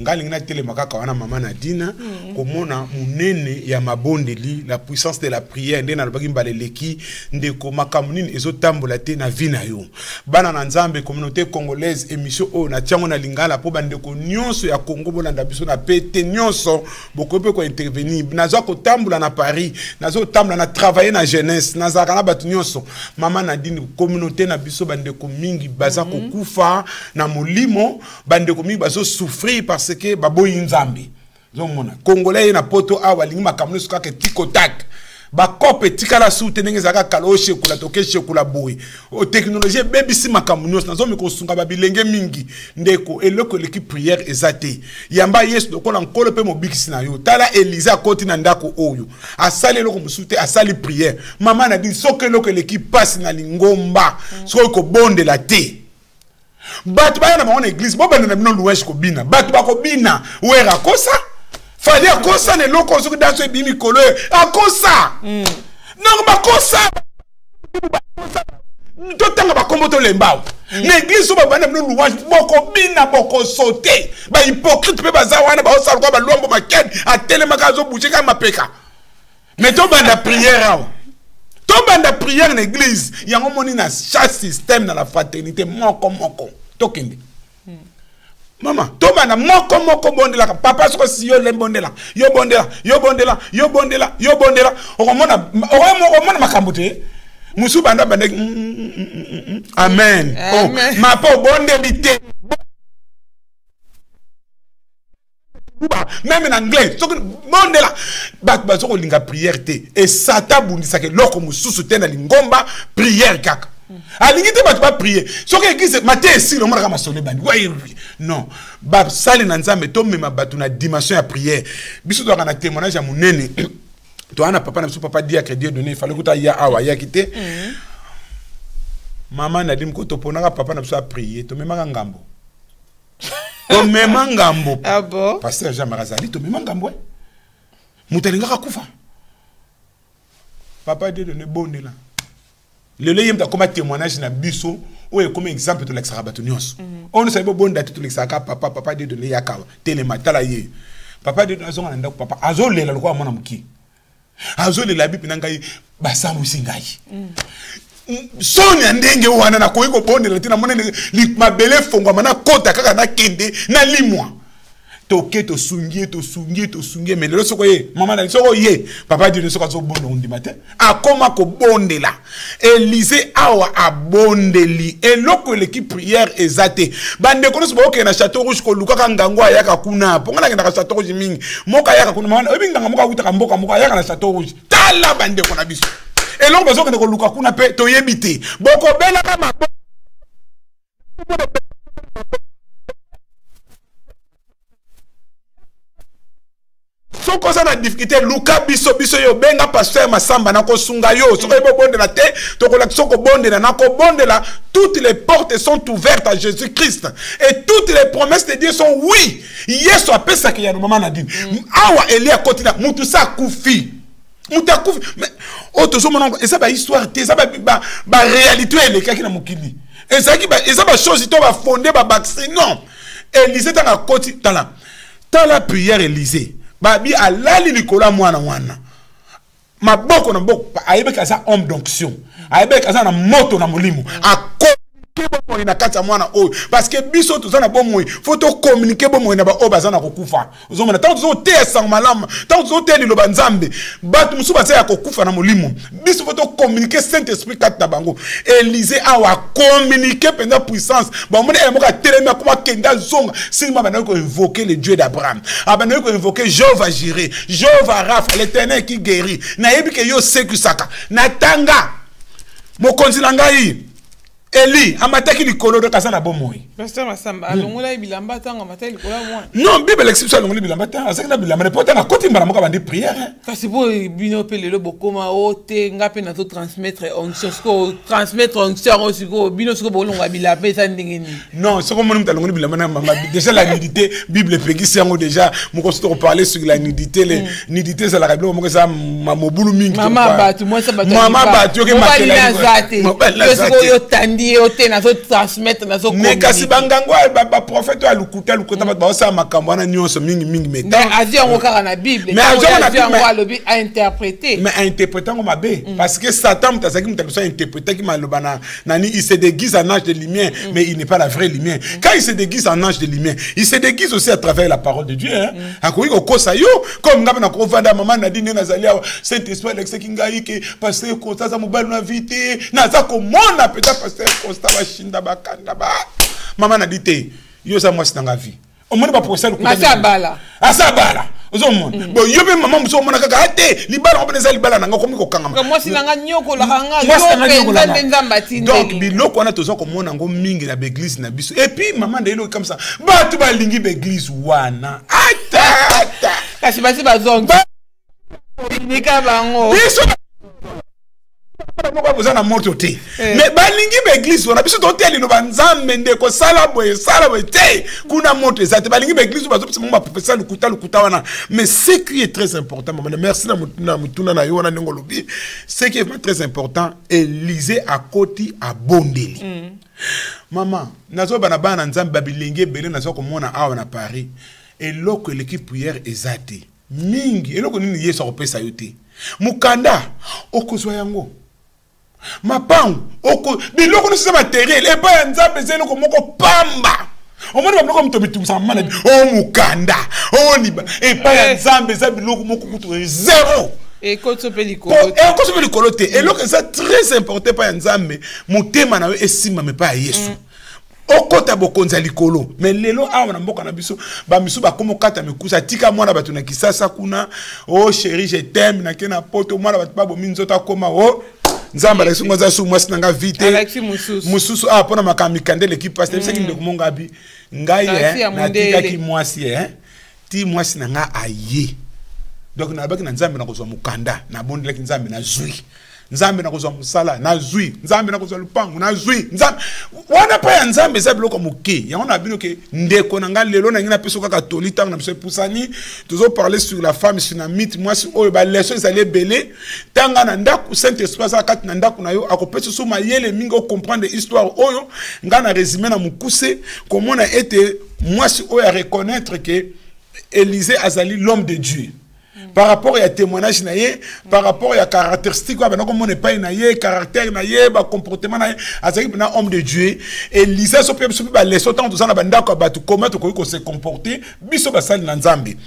Ngali ngina telema kaka wana mama Nadina komona munene ya mabondeli, la puissance de la prière ndena lobaki mbaleleki ndeko makamunini ezotambola te na vina yo. Bana na Nzambe communauté congolaise émission o na tiango na lingala po bandeko nyonso ya Congo bolanda biso na pete nyonso bokope ko intervenir. Nazo ko tambola na Paris, nazo tambola na travailler na jeunesse, nazaka na batu nyonso. Mama Nadine communauté na biso bandeko mingi baza kokufa na molimo, bandeko mingi bazo souffrir parce que baboyi Nzambe. Zomona Congolais na poto awa lingi makamno suka ke tikotak ba kope tikala sute ndenge zaka kaloshe kula tokeshe kula boy o technologie bebisi makamno na zomi ko sunga babilenge mingi ndeko eloko l'équipe prière ezate yamba yesu dokola nkolo pe mobikisi na yo tala Élisée akoti na ndako oyo asali eloko musute asali prière mama na dit soke eloko l'équipe passe na lingomba soko ko bonde la te batu ba na mon église bo bana na bino louange ko bina batu ba ko bina wera kosa fallait akosa ne loko zo danso ebimi kolo akosa non bakosa to tanga ba kombo to lembao l'église ba bana bino louange boko bina boko sauter ba hypocrite pe baza wana ba osala ko ba lombo maken atelema ka zo boucher ka mapeka mais to banda prière to banda prière na église yango moni na chaque système na la fraternité moko tokende. Mama, toma na moko bondela papa soko si yo le bondela yo bondela omona makambote musu banda amen. Oh ma po bondelité même en anglais soko bondela ba soko linga prière te et sata bundisa ke loko mususu te na lingomba prière kaka. Alingi te batu ba prier. Soki église matin ici le monde ka masole bandi. Oui. Non. Ba sali na Nzambe to mema batu na dimension ya prière. Biso to kana témoignage ya munene. To ana papa na biso papa dia que Dieu donné, il fallait que ta ya awa ya kité. Maman na dim ko to ponaka papa na biso a prier, to mema ngambo. To mema ngambo. Ah bon? Pasteur Jean Marazali to mema ngambo. Mutalinga ka kufa. Papa Dieu donné bonne là. Le lien est comme un témoignage na biso ou comme exemple de l'ex-rabatonios. On ne sait pas bon date tout l'ex-aka papa de donner yaka télématala ye. Papa de donner son anda papa azole la loi mona muki. Azole la bipi nangai basamu singai. Sonya ndenge wana na koiko bonde la tina mona li mabele fongwa mana kota kaka na kende na limwa. Toke to sungie mais le soko ye maman na soko ye papa dit soko zo bondo ndi matin akoma ko bondela Élisée awa abondeli eloko l'équipe prière ezate bande kono so boke na château rouge ko luka kangango ayaka kuna ponga na ka château rouge mingi moka ayaka kuna maman ebinga moka utaka mboka moka ayaka na château rouge tala bande kona biso eloko bazoka ko luka kuna pe to yebite boko bela kama soko za na difficulté luka biso yo benga pasteur Masamba na ko sunga yo soko ebo bondela te to ko la soko bondela na ko bondela toutes les portes sont ouvertes à Jésus-Christ et toutes les promesses de Dieu sont oui. Yesu apesa ke ya mama Nadine awa Elia kotina mutu sa kufi mutakufi mais auto so monongo eza ba histoire te eza ba réalité ele kaki na mokili ezaki ba eza ba chose to ba fonder ba vaccin non Élysée tanga koti tala prière Élysée babi alali likola mwana wana maboko na boko ayebe kaza homme d'onction ayebe kaza na moto na molimo bon na kata mwana oyo parce que biso tozana bon moyi faut to communiquer bon moyi na ba obazana kokufa uzomona tant tozo te sang malama tant tozo te liloba nzambe batu musu ba ya kokufa na molimo biso faut to communiquer Saint Esprit kata bango Élysée awa communiquer pendant puissance ba mona e moka telema kuma kenda zonga sima ba na ko invoquer le Dieu d'Abraham ba na ko invoquer Jéhovah Jireh Jéhovah Rapha l'Éternel qui guérit na yebi ke yo sekusaka na tanga mokonzi na ngai Eli, amataki likolo de kasana bomoi. Pasteur Masamba, alongola bilamba tanga amataki likolo moi. Non, Bible explique alongola bilamba tanga, c'est que la bilamba ne peut pas côté mbala moka bandi prière. Kasi bo bino pele le bokoma ote ngape na to transmettre onction ko transmettre onction osiko bino siko bolonga bilamba ça ndingeni. Non, c'est comme on alongola bilamba na déjà la nudité Bible pegi sango déjà moko se parler sur la nudité les nudité ça la rablo moko ça mamobulu mingi. Mama batu moi ça batu. Mama batu ke makela. Yo tandi ote na zo transmettre na zo mais kasi bangangwa ba prophète alukuta ba sa makambo na nyonso mingi meta mais azi on kaka na Bible mais azi on a lobi a interpréter mais a interpréter ngo mabe parce que Satan mutazaki mutalusa interpréter ki maloba na ni il se déguise en ange de lumière mais il n'est pas la vraie lumière quand il se déguise en ange de lumière il se déguise aussi à travers la parole de Dieu hein akoyi ko kosa yo comme ngaba na ko vanda mama na dine na zalia Saint Esprit Alex Kingai ke pasteur ko ça mobile na vite na za ko mona peut-être pasteur Kostaba shinda bakanda ba mama na dite yo sa mwasi na vie omoni ba procès lukuta asabala ozomona bo yo be mama muso mona kaka ate libala ngobeza libala nanga komi ko kangama mwasi nanga nyoko la hanga yo nzamba tinde donc biloko wana tozo komona ngo mingi na l'église na biso et puis mama ndelo comme ça batu ba lingi l'église wana ata kasi basi bazonga nika bango biso vous en morto te mais balingi l'église on a biso hôtel no banzambe ndeko sala boye te kuna morto ezate balingi l'église bazopisa mo ba professeur lukuta wana mais ce qui est très important maman merci na mutuna na yo na ndingo lobi ce qui est très important Élysée à côté à bondeli maman nazo bana bana nzambe babilingi belé nazo komona awa na Paris et loko l'équipe prière ezate mingi eloko nini yeso kopesa yo te mukanda okozwa yango mapangu oko biloko nso matériel e pa nzambe zelo ko moko pamba omoni ba moko mtobitu samana o mukanda o liba e pa nzambe za biloko moko kutu zéro et koto pelikolo te et loko ça très important pa nzambe mutema na yo esima me pa Yesu okota bokonza likolo mais lelo awa na mboka na biso ba misu ba komo kata mikusa tika mwana batu na kisasa kuna oh chérie je t'aime na kena poto mwana batu ba bomi nzota koma oh nzamba la sungo za su mwasi nanga vite Alexis mususu pona makamikande l'équipe parce que c'est qui ndeko monga bi ngai na tika ki mwasi ti mwasi nanga aye donc na baki na nzambe na kozwa mukanda na bondela ki nzambe na zui nzambe na kozwa musala na zui nzambe na kozwa lupangu na zui nzambe wana pa ya nzambe za biloko muke yango na bino ke ndeko na nga lelo na ngina peso kaka toli tang na biso pusani toujours parler sur la femme sur na mythe mwasi oyo ba leso ezali belé tanga na ndaku Saint Esprit za kati na ndaku na yo akopesa so mayele mingi o comprendre histoire oyo nga na résumé na mukuse comment on a été mwasi oyo à reconnaître que Élysée azali l'homme de Dieu par rapport à témoignage naie par rapport à caractéristique ba nako mone pas naie caractère naie ba comportement naie azaki na homme de Dieu Élysée so pe ba leso tant tous na banda ko batu comment ko se comporter biso ba sali na nzambe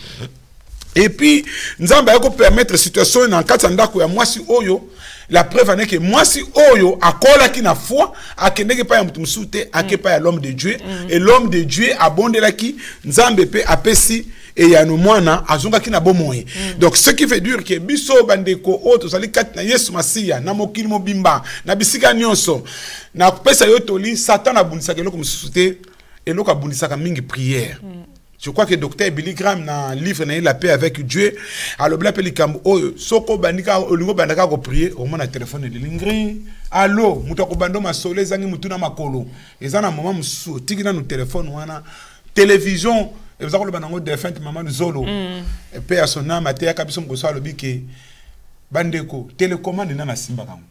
et puis nzambe ayako permettre situation na kati ndako ya mwasi oyo la preuve est que mwasi oyo akola ki na foi akendeke pa ya mutu musute akepa ya l'homme de Dieu et l'homme de Dieu abondelaki nzambe pe apesi et ya no mwana azonga ki na bomoye donc ce qui veut dire que biso bandeko oto sali kat na Yesu Masia na mokili mobimba na bisika nyonso na pesa yo toli Satan abundisa keloko musute eloko abundisaka mingi prière. Je crois que docteur Billy Graham dans livre La paix avec Dieu alors bla pelikambo oyo soko bandika olingo bandaka ko prier au moins na téléphone de lingri allo muto ko bando masole zangi mutu na makolo ezana moment musu tikina no téléphone wana télévision et vous avez le banango défunt maman Zolo et paix à son âme até kabiso ngoso alobi ke bandeko télécommande na simba kango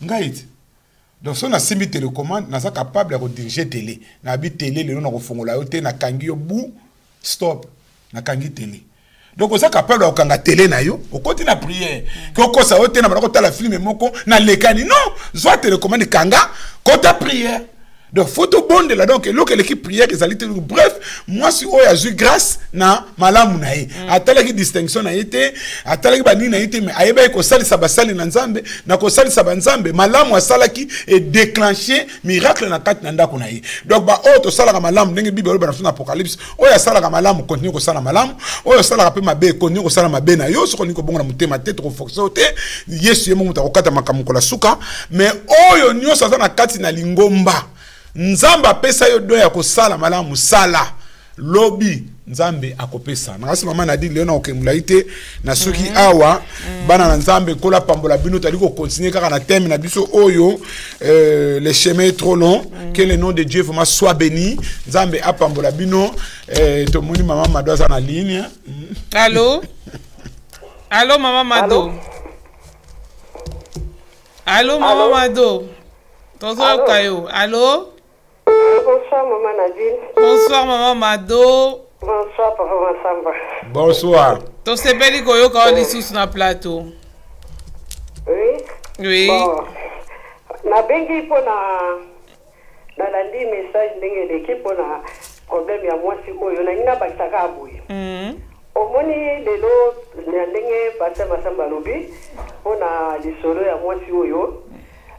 ngaiti donc so na simbi télécommande na sa capable de diriger télé na bi télé le na ko fongola yo te na kangi yo bu stop na kangi télé donc oza capable de kanga télé na yo okoti na prière ko kosa yo te na ba ko tala film moko na lekani non zo télécommande kanga kota prière. Donc, photo bonde là, donc, l'équipe prière, bref, moi, si on a eu grâce, na, malamu na ye. Atala ki distinction na été, atala ki bani na été, mais aïeba ko sali sabasali na nzambe, na ko sali sabanzambe, malamu asala ki est déclenché, miracle na kat nanda ko na ye. Donc, ba, to sala ka malamu, nenge Bible, ba, na Apocalypse, ya sala ka malamu, continue ko sala malamu, sala ka pe mabe, continue ko sala mabe na yo, so ko niko bongo na mutema tete, ko fokso te, yesu yemo muta ko kata makamuko la suka, mais oyo nyo sa na kati na lingomba. Nzamba pesa yo do ya kosala malamu sala lobby nzambe akopesa ngasi mama na di leona okemulaite na soki awa bana na nzambe kola pambola bino tali ko continuer kaka na thème na biso oyo le chemin est trop long que le nom de Dieu vraiment soit béni nzambe apambola bino to moni mama Mado za na ligne. Allô allô mama Mado allô mama Mado Bonsoir Kayo allô. Bonsoir maman Nadine. Bonsoir maman Mado. Bonsoir papa Massamba. Bonsoir. To sepeli koyo ka oli sous na plateau. Oui. Oui. Bon. Na bengi po na landi message ndenge l'équipe po na problème ya mwasi oyo na nginga bakisaka aboye. Omoni lelo na ndenge Pasteur Massamba lobi po na lisolo ya mwasi oyo.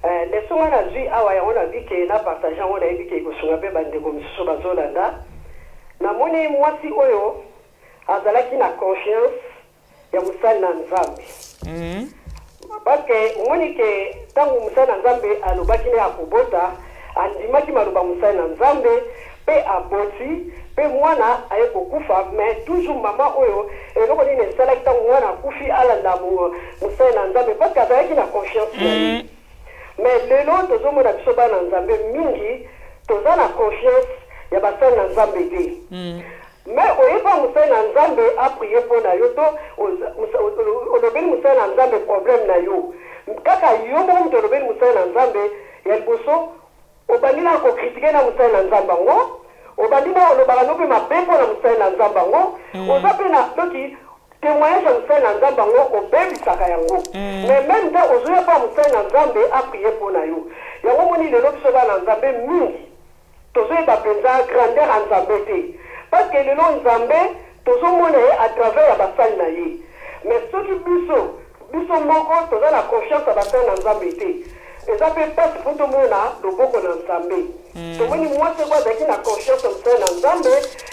Les gens qui ont vu, on a vu que na partagé, on a vu que ils sont bien bandés comme ça bazolanda. Na moni moi si oyo, azala ki na confiance ya musala na nzambe. Parce que moni que tangu musala na nzambe alobaki na akobota, andimaki maloba musala na nzambe pe aboti pe mwana aye kokufa mais toujours maman oyo eloko ni nesala ki tangu mwana akufi alanda musala na nzambe parce que azala ki na confiance. Mais le long de ce monde qui dans Nzambe mingi, tous na confiance, il y a pas na Nzambe té. Mais au pas Moussa na Nzambe a prié pour na yoto, au dobel Moussa na Nzambe problème na yo. Kaka yo mo to dobel Moussa na Nzambe, ya boso au bandina ko critiquer na Moussa na Nzambe ngo, au bandina o ba no pe ma pe pour na Moussa na Nzambe ngo, au zape na toki témoignage à Moussa na Nzambe ngo au bebi saka yango. Mais même dans aujourd'hui pas Moussa na Nzambe a prié pour na yo. Ya ngomoni le lobi soba na Nzambe mingi. Tozo ba penza grandeur en Nzambe té. Parce que le nom Nzambe tozo mona à travers ya basali na ye. Mais ce qui biso moko tozo la confiance à basali na Nzambe té. Et ça peut pas pour tout le monde le boko na Nzambe. To moni moi c'est quoi daki na confiance na Nzambe.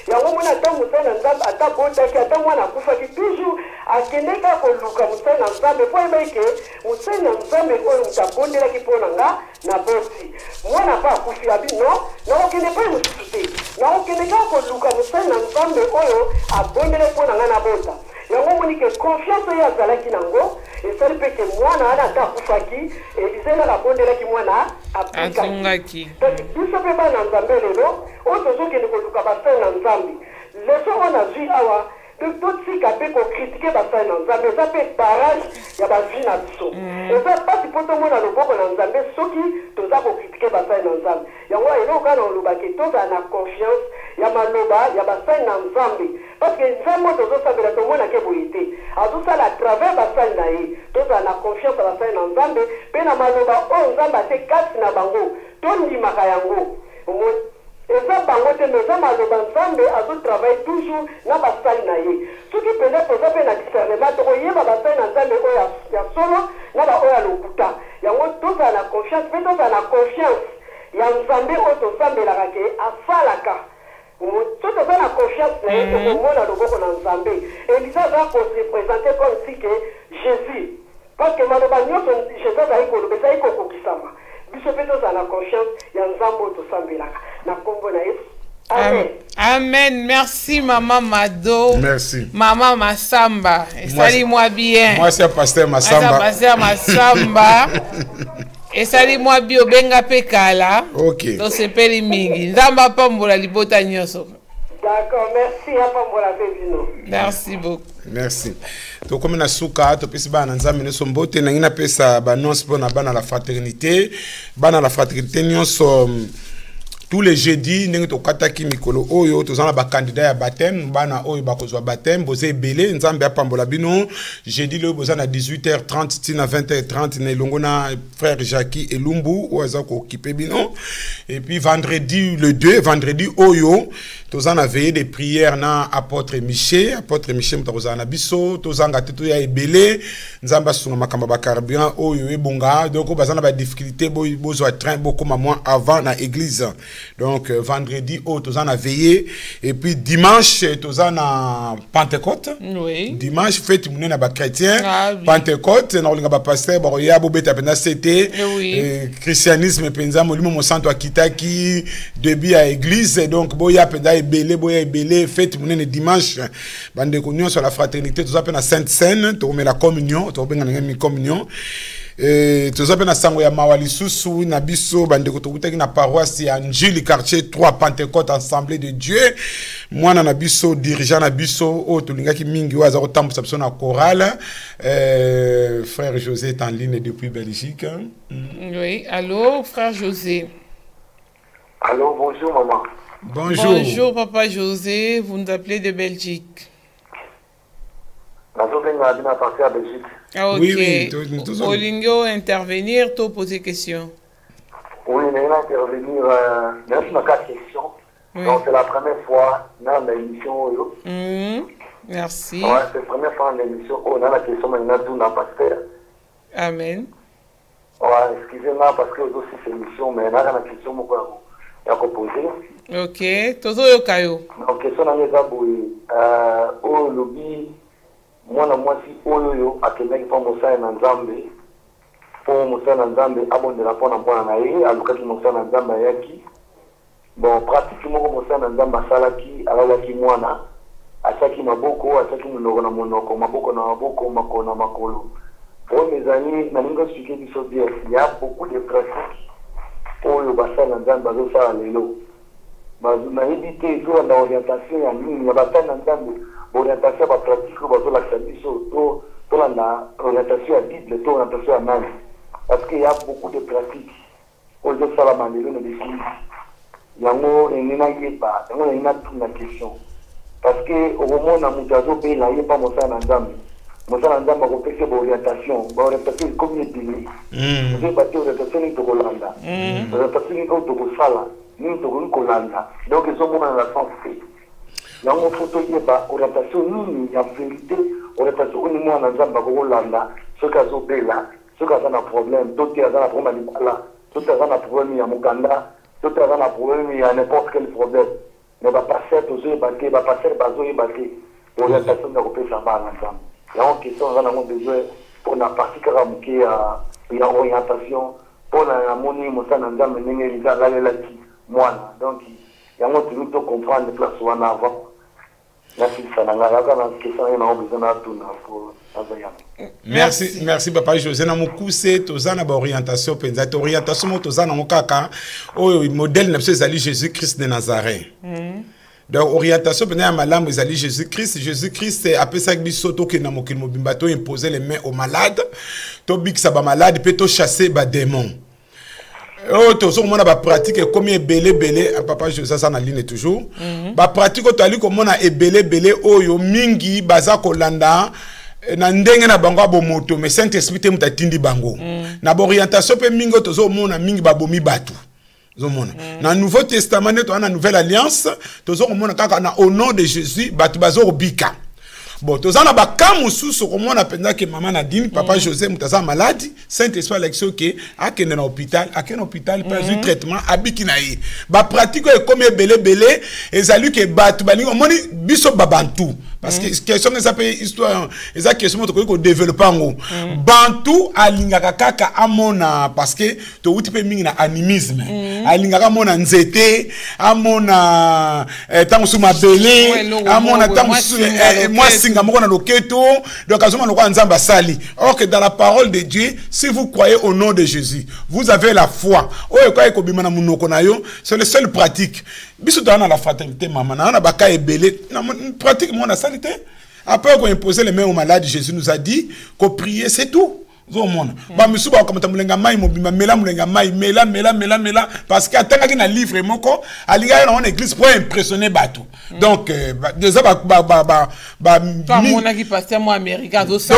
Ya ngomona ta Moussa na Nzambe ata bota ki ata mwana kufa ki toujours akendeka ko luka Moussa na Nzambe po ebeke Moussa na Nzambe oyo mutabondela ki pona nga na bosi. Mwana pa kufi abi no na okende pa musute. Na okendeka ko luka Moussa na Nzambe oyo abondela pona nga na bota. Ya ngomoni ke confiance ya zalaki nango esali pe ke mwana ana ta kufaki elizela la bondela ki mwana apikaki. Donc biso pe ba na Nzambe lelo oto zokende ko luka basali na Nzambe. Leso on a vu awa donc tout si capé ko critiquer basali na Nzambe ça peut barrage ya ba vie na biso. Et ça pas si poto mona lo boko na Nzambe soki to za ko critiquer basali na Nzambe. Ya wa elo kana lo ba ke to za na confiance ya maloba ya basali na Nzambe. Parce que Nzambe to zo sabela to mona ke boyete. Azo sala à travers basali na ye. To za na confiance basali na Nzambe pe na maloba o Nzambe te kati na bango. To ndimaka yango. Et ça, bangote, mais ça, maloba Nzambe azo travaille toujours na basali na ye. Ce qui peut être ça peut na discernement, to yeba basali na Nzambe o ya solo na ba o ya lokuta. Yango to za na confiance, pe to za na confiance. Ya Nzambe o to sambelaka ke asalaka. Tout ça la confiance na ye to komona loboko na Nzambe. Elisa va se présenter comme si que Jésus. Parce que maloba nyonso Jésus azali kolobesa ye kokokisama. Biso pe to za na confiance ya Nzambe o to sambelaka. Na kombo na Yesu. Amen. Amen. Merci maman Mado. Merci. Maman Massamba. Salut-moi bien. Moi c'est Pasteur Massamba. Pasteur Massamba. Et salut-moi bien benga pekala. OK. To sepeli mingi. Nzamba pambola libota nyoso. D'accord, merci à Pambola Pevino. Merci beaucoup. Merci. Donc comme na suka to pesi ba nanza mene sombote na ngina pesa ba nonce bona bana la fraternité nyonso tous les jeudis ndenge to kataki mikolo oyo tozana ba candidat ya baptême bana oyo bakozwa baptême boze belé nzambe apambola bino jeudi le bozana 18h30 tina 20h30 na elongo na frère Jackie Elumbu oza ko occuper bino et puis vendredi le 2 vendredi oyo tozana veillée de prière na apôtre Michel mutakozana biso tozanga teto ya ebelé nzamba sunga makamba ba carburant oyo ebonga donc bazana ba difficulté bozwa train beaucoup moins avant na église. Donc vendredi tozana veillé et puis dimanche tozana Pentecôte. Oui. Dimanche fête munena ba chrétien. Oui. Pentecôte na olinga ba pasteur ba ya bo beta pena c'était christianisme penza molimo mo santo akitaki début à église donc boya penda ebelé fête munena dimanche bande communion sur la fraternité tozana pena sainte seine to met la communion to benga na communion. Tozape na sango ya mawalisusu na biso bandeko tokutaki na paroisse ya Njili quartier 3 Pentecôte assemblée de Dieu mwana na biso dirigeant na biso o tolingaki mingi waza kotambusa biso na chorale frère José est en ligne depuis Belgique. Oui, allô frère José. Allô, bonjour maman. Bonjour. Bonjour papa José, vous nous appelez de Belgique. À Belgique. Ah, ok. Oui, Olingo intervenir, to poser question. Oui, mais intervenir, merci ma question. Oui. Donc c'est la première fois dans l'émission. Merci. Ouais, c'est la première fois dans l'émission. On a la question maintenant tout dans pasteur. Amen. Ouais, excusez-moi parce que aussi c'est l'émission, mais là la question moi à poser. Ok, tozo yokayo. Donc question na ngeza boy au lobby mwana mwasi oyo akendaki mpo mosala na nzambe mpo mosala na nzambe abondela mpona mwana na ye alukaki mosala na nzambe ayaki bon pratique moko mosala na nzambe asalaki alalaki mwana atiaki maboko atiaki monoko na monoko maboko na maboko makolo na makolo po mezali nalingi osike biso bien ya beaucoup de pratique oyo basala na nzambe bazosala lelo nayebi te ezolanda orientation ya nini ya basala na nzambe orientation ba pratique bazo la biso to la orientation à Bible to orientation à nani parce qu'il y a beaucoup de pratiques ozo sala mandelo na l'église yango enina yeba yango enina tuna question parce que au moment na mujazo pe la yeba mosala na nzambe ko pese ba orientation comme une télé vous ba orientation ni to kolanda orientation ni to kosala ni to kolanda donc ils ont mon la sens fait. Yango photo yeba orientation nini ya vérité orientation ni mwana nzamba ko landa soka zo bela soka za na problème doté za na problème libala soka za na problème ya muganda soka za na problème ya n'importe quel problème mais ba passer tozo yebake ba passer bazo yebake orientation na ko pesa bana nzamba yango question za na ngo besoin pour na partie karamuke ya orientation pour na moni mosana nzamba ndenge liza lalela ki mwana donc yango tu dois comprendre place wana avant. Merci papa José na mukuse tozana ba orientation penza to orientation mo tozana ngokaka o modèle na ezali Jésus-Christ de Nazareth. Donc orientation penza malamu ezali Jésus-Christ apesa biso to ke na mokili mobimba to imposer les mains aux malades to bikisa ba malade pe to chasser ba démons. Oh, tozo mona ba pratique comme belé papa José ça na ligne toujours ba pratique to ali ko mona belé oyo mingi baza ko landa na ndenge na bango abo moto mais Saint Esprit te mutatindi bango na ba orientation pe mingi tozo mona mingi babomi batu zo mona na Nouveau Testament to na Nouvelle Alliance tozo mona kaka na au nom de Jésus batu bazo bika. Bon, tozana ba kamususu ko mona penza ke maman Nadine papa José mutaza malade Saint-Esprit élection ke akende na hôpital pas eu traitement abiki na ye ba pratique comme belé ezali ke batu bani omoni biso babantu parce que question que ça peut histoire eza question to ko développer ngo bantu alingaka kaka amona parce que to uti pe mingi na animisme alingaka mona nzete amona tango suma belé amona tango moi singa moko na loketo donc azoma lokwa nzamba sali. Or que dans la parole de Dieu, si vous croyez au nom de Jésus, vous avez la foi. Oye kwa ko bimana munoko na yo, c'est le seul pratique. Biso dans la fraternité maman na baka ebele na pratique mon salité. Après qu'on imposait les mains aux malades, Jésus nous a dit qu'au prier c'est tout. Ba misuba comme tamulenga mai mobima mela mulenga mai mela parce que atanga na livre moko aliga na église pour impressionner bateau. Donc déjà mona ki pasteur mo américain do ça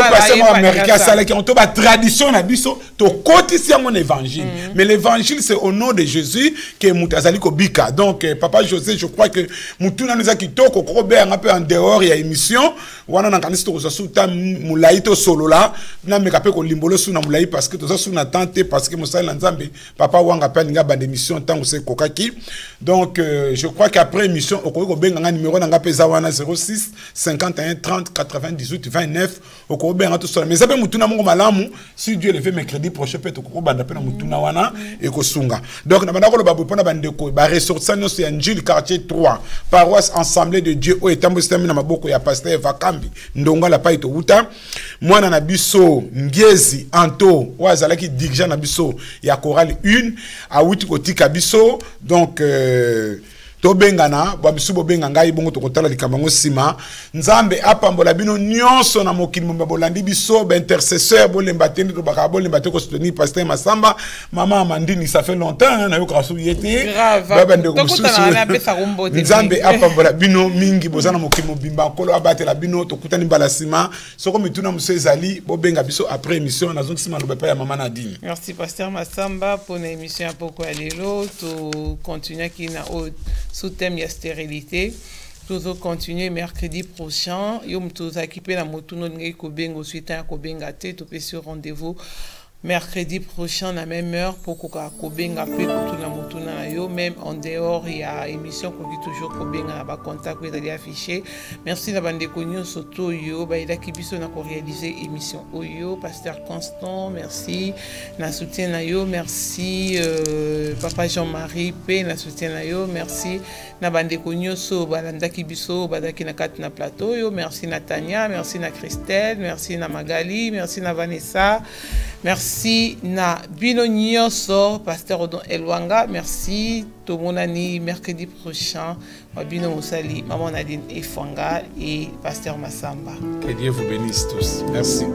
ça qui ont ba tradition na biso to kotisi mon évangile. Mais l'évangile c'est au nom de Jésus que mutazali ko bika. Donc papa José, je crois que mutuna nous a kitoko ko be un peu en dehors ya émission wana na kanisi to suta mulaito solo là na mekape ko bolo suna mulai parce que toza suna tante parce que Moussa Nzambe papa wanga pa ninga ba émission tant c'est kokaki. Donc je crois qu'après émission okoko benga numéro nanga pesa wana 06 51 30 98 29 okoko benga tout seul mais ça peut mutuna mongo malamu si Dieu le fait mercredi prochain peut okoko banda pe na mutuna wana et ko sunga. Donc na banda ko ba pona bandeko ba ressortissant c'est Angile quartier 3 paroisse Assemblée de Dieu o etambo système na maboko ya pasteur Vakambi ndonga la pa ito uta mwana na biso ngezi Anto wazalaki dirigeant na biso ya chorale 1 a wuti kotika biso donc to bengana ba biso bo benga ngai bongo to kotala likambango sima nzambe apambola bino nyonso na mokili momba bolandi biso ba intercesseur bolemba tende to baka bolemba te ko soutenir pasteur Masamba maman Amandine ça fait longtemps na yo krasu yete baba ndeko mususu nzambe apambola bino mingi bozana mokili mobimba kolo abatela bino to kutani bala sima soko mituna muso ezali bo benga biso après émission na zonki sima no papa ya maman Nadine. Merci pasteur Masamba pour l'émission à poko alelo to continuer qui na sous thème de la stérilité. Toujours continuer mercredi prochain. Yom tous équipés la motuno ngai kobengo suite à kobenga te to pe sur rendez-vous mercredi prochain à la même heure pour koka kobenga pe kutuna motuna yo même en dehors il y a émission ko toujours kobenga ba contact ko dali affiché. Merci na bande konyo soto yo ba ila kibiso na ko réaliser émission oyo pasteur Constant merci na soutien na yo merci papa Jean-Marie pe na soutien na yo merci na bande konyo so balanda kibiso badaki na kat na plateau yo merci Natania merci na Christelle merci na Magali merci na Vanessa merci na bino nyonso pasteur Odon Elwanga merci to monani mercredi prochain bino Mosali maman Nadine Efwanga et pasteur Masamba. Que Dieu vous bénisse tous. Merci.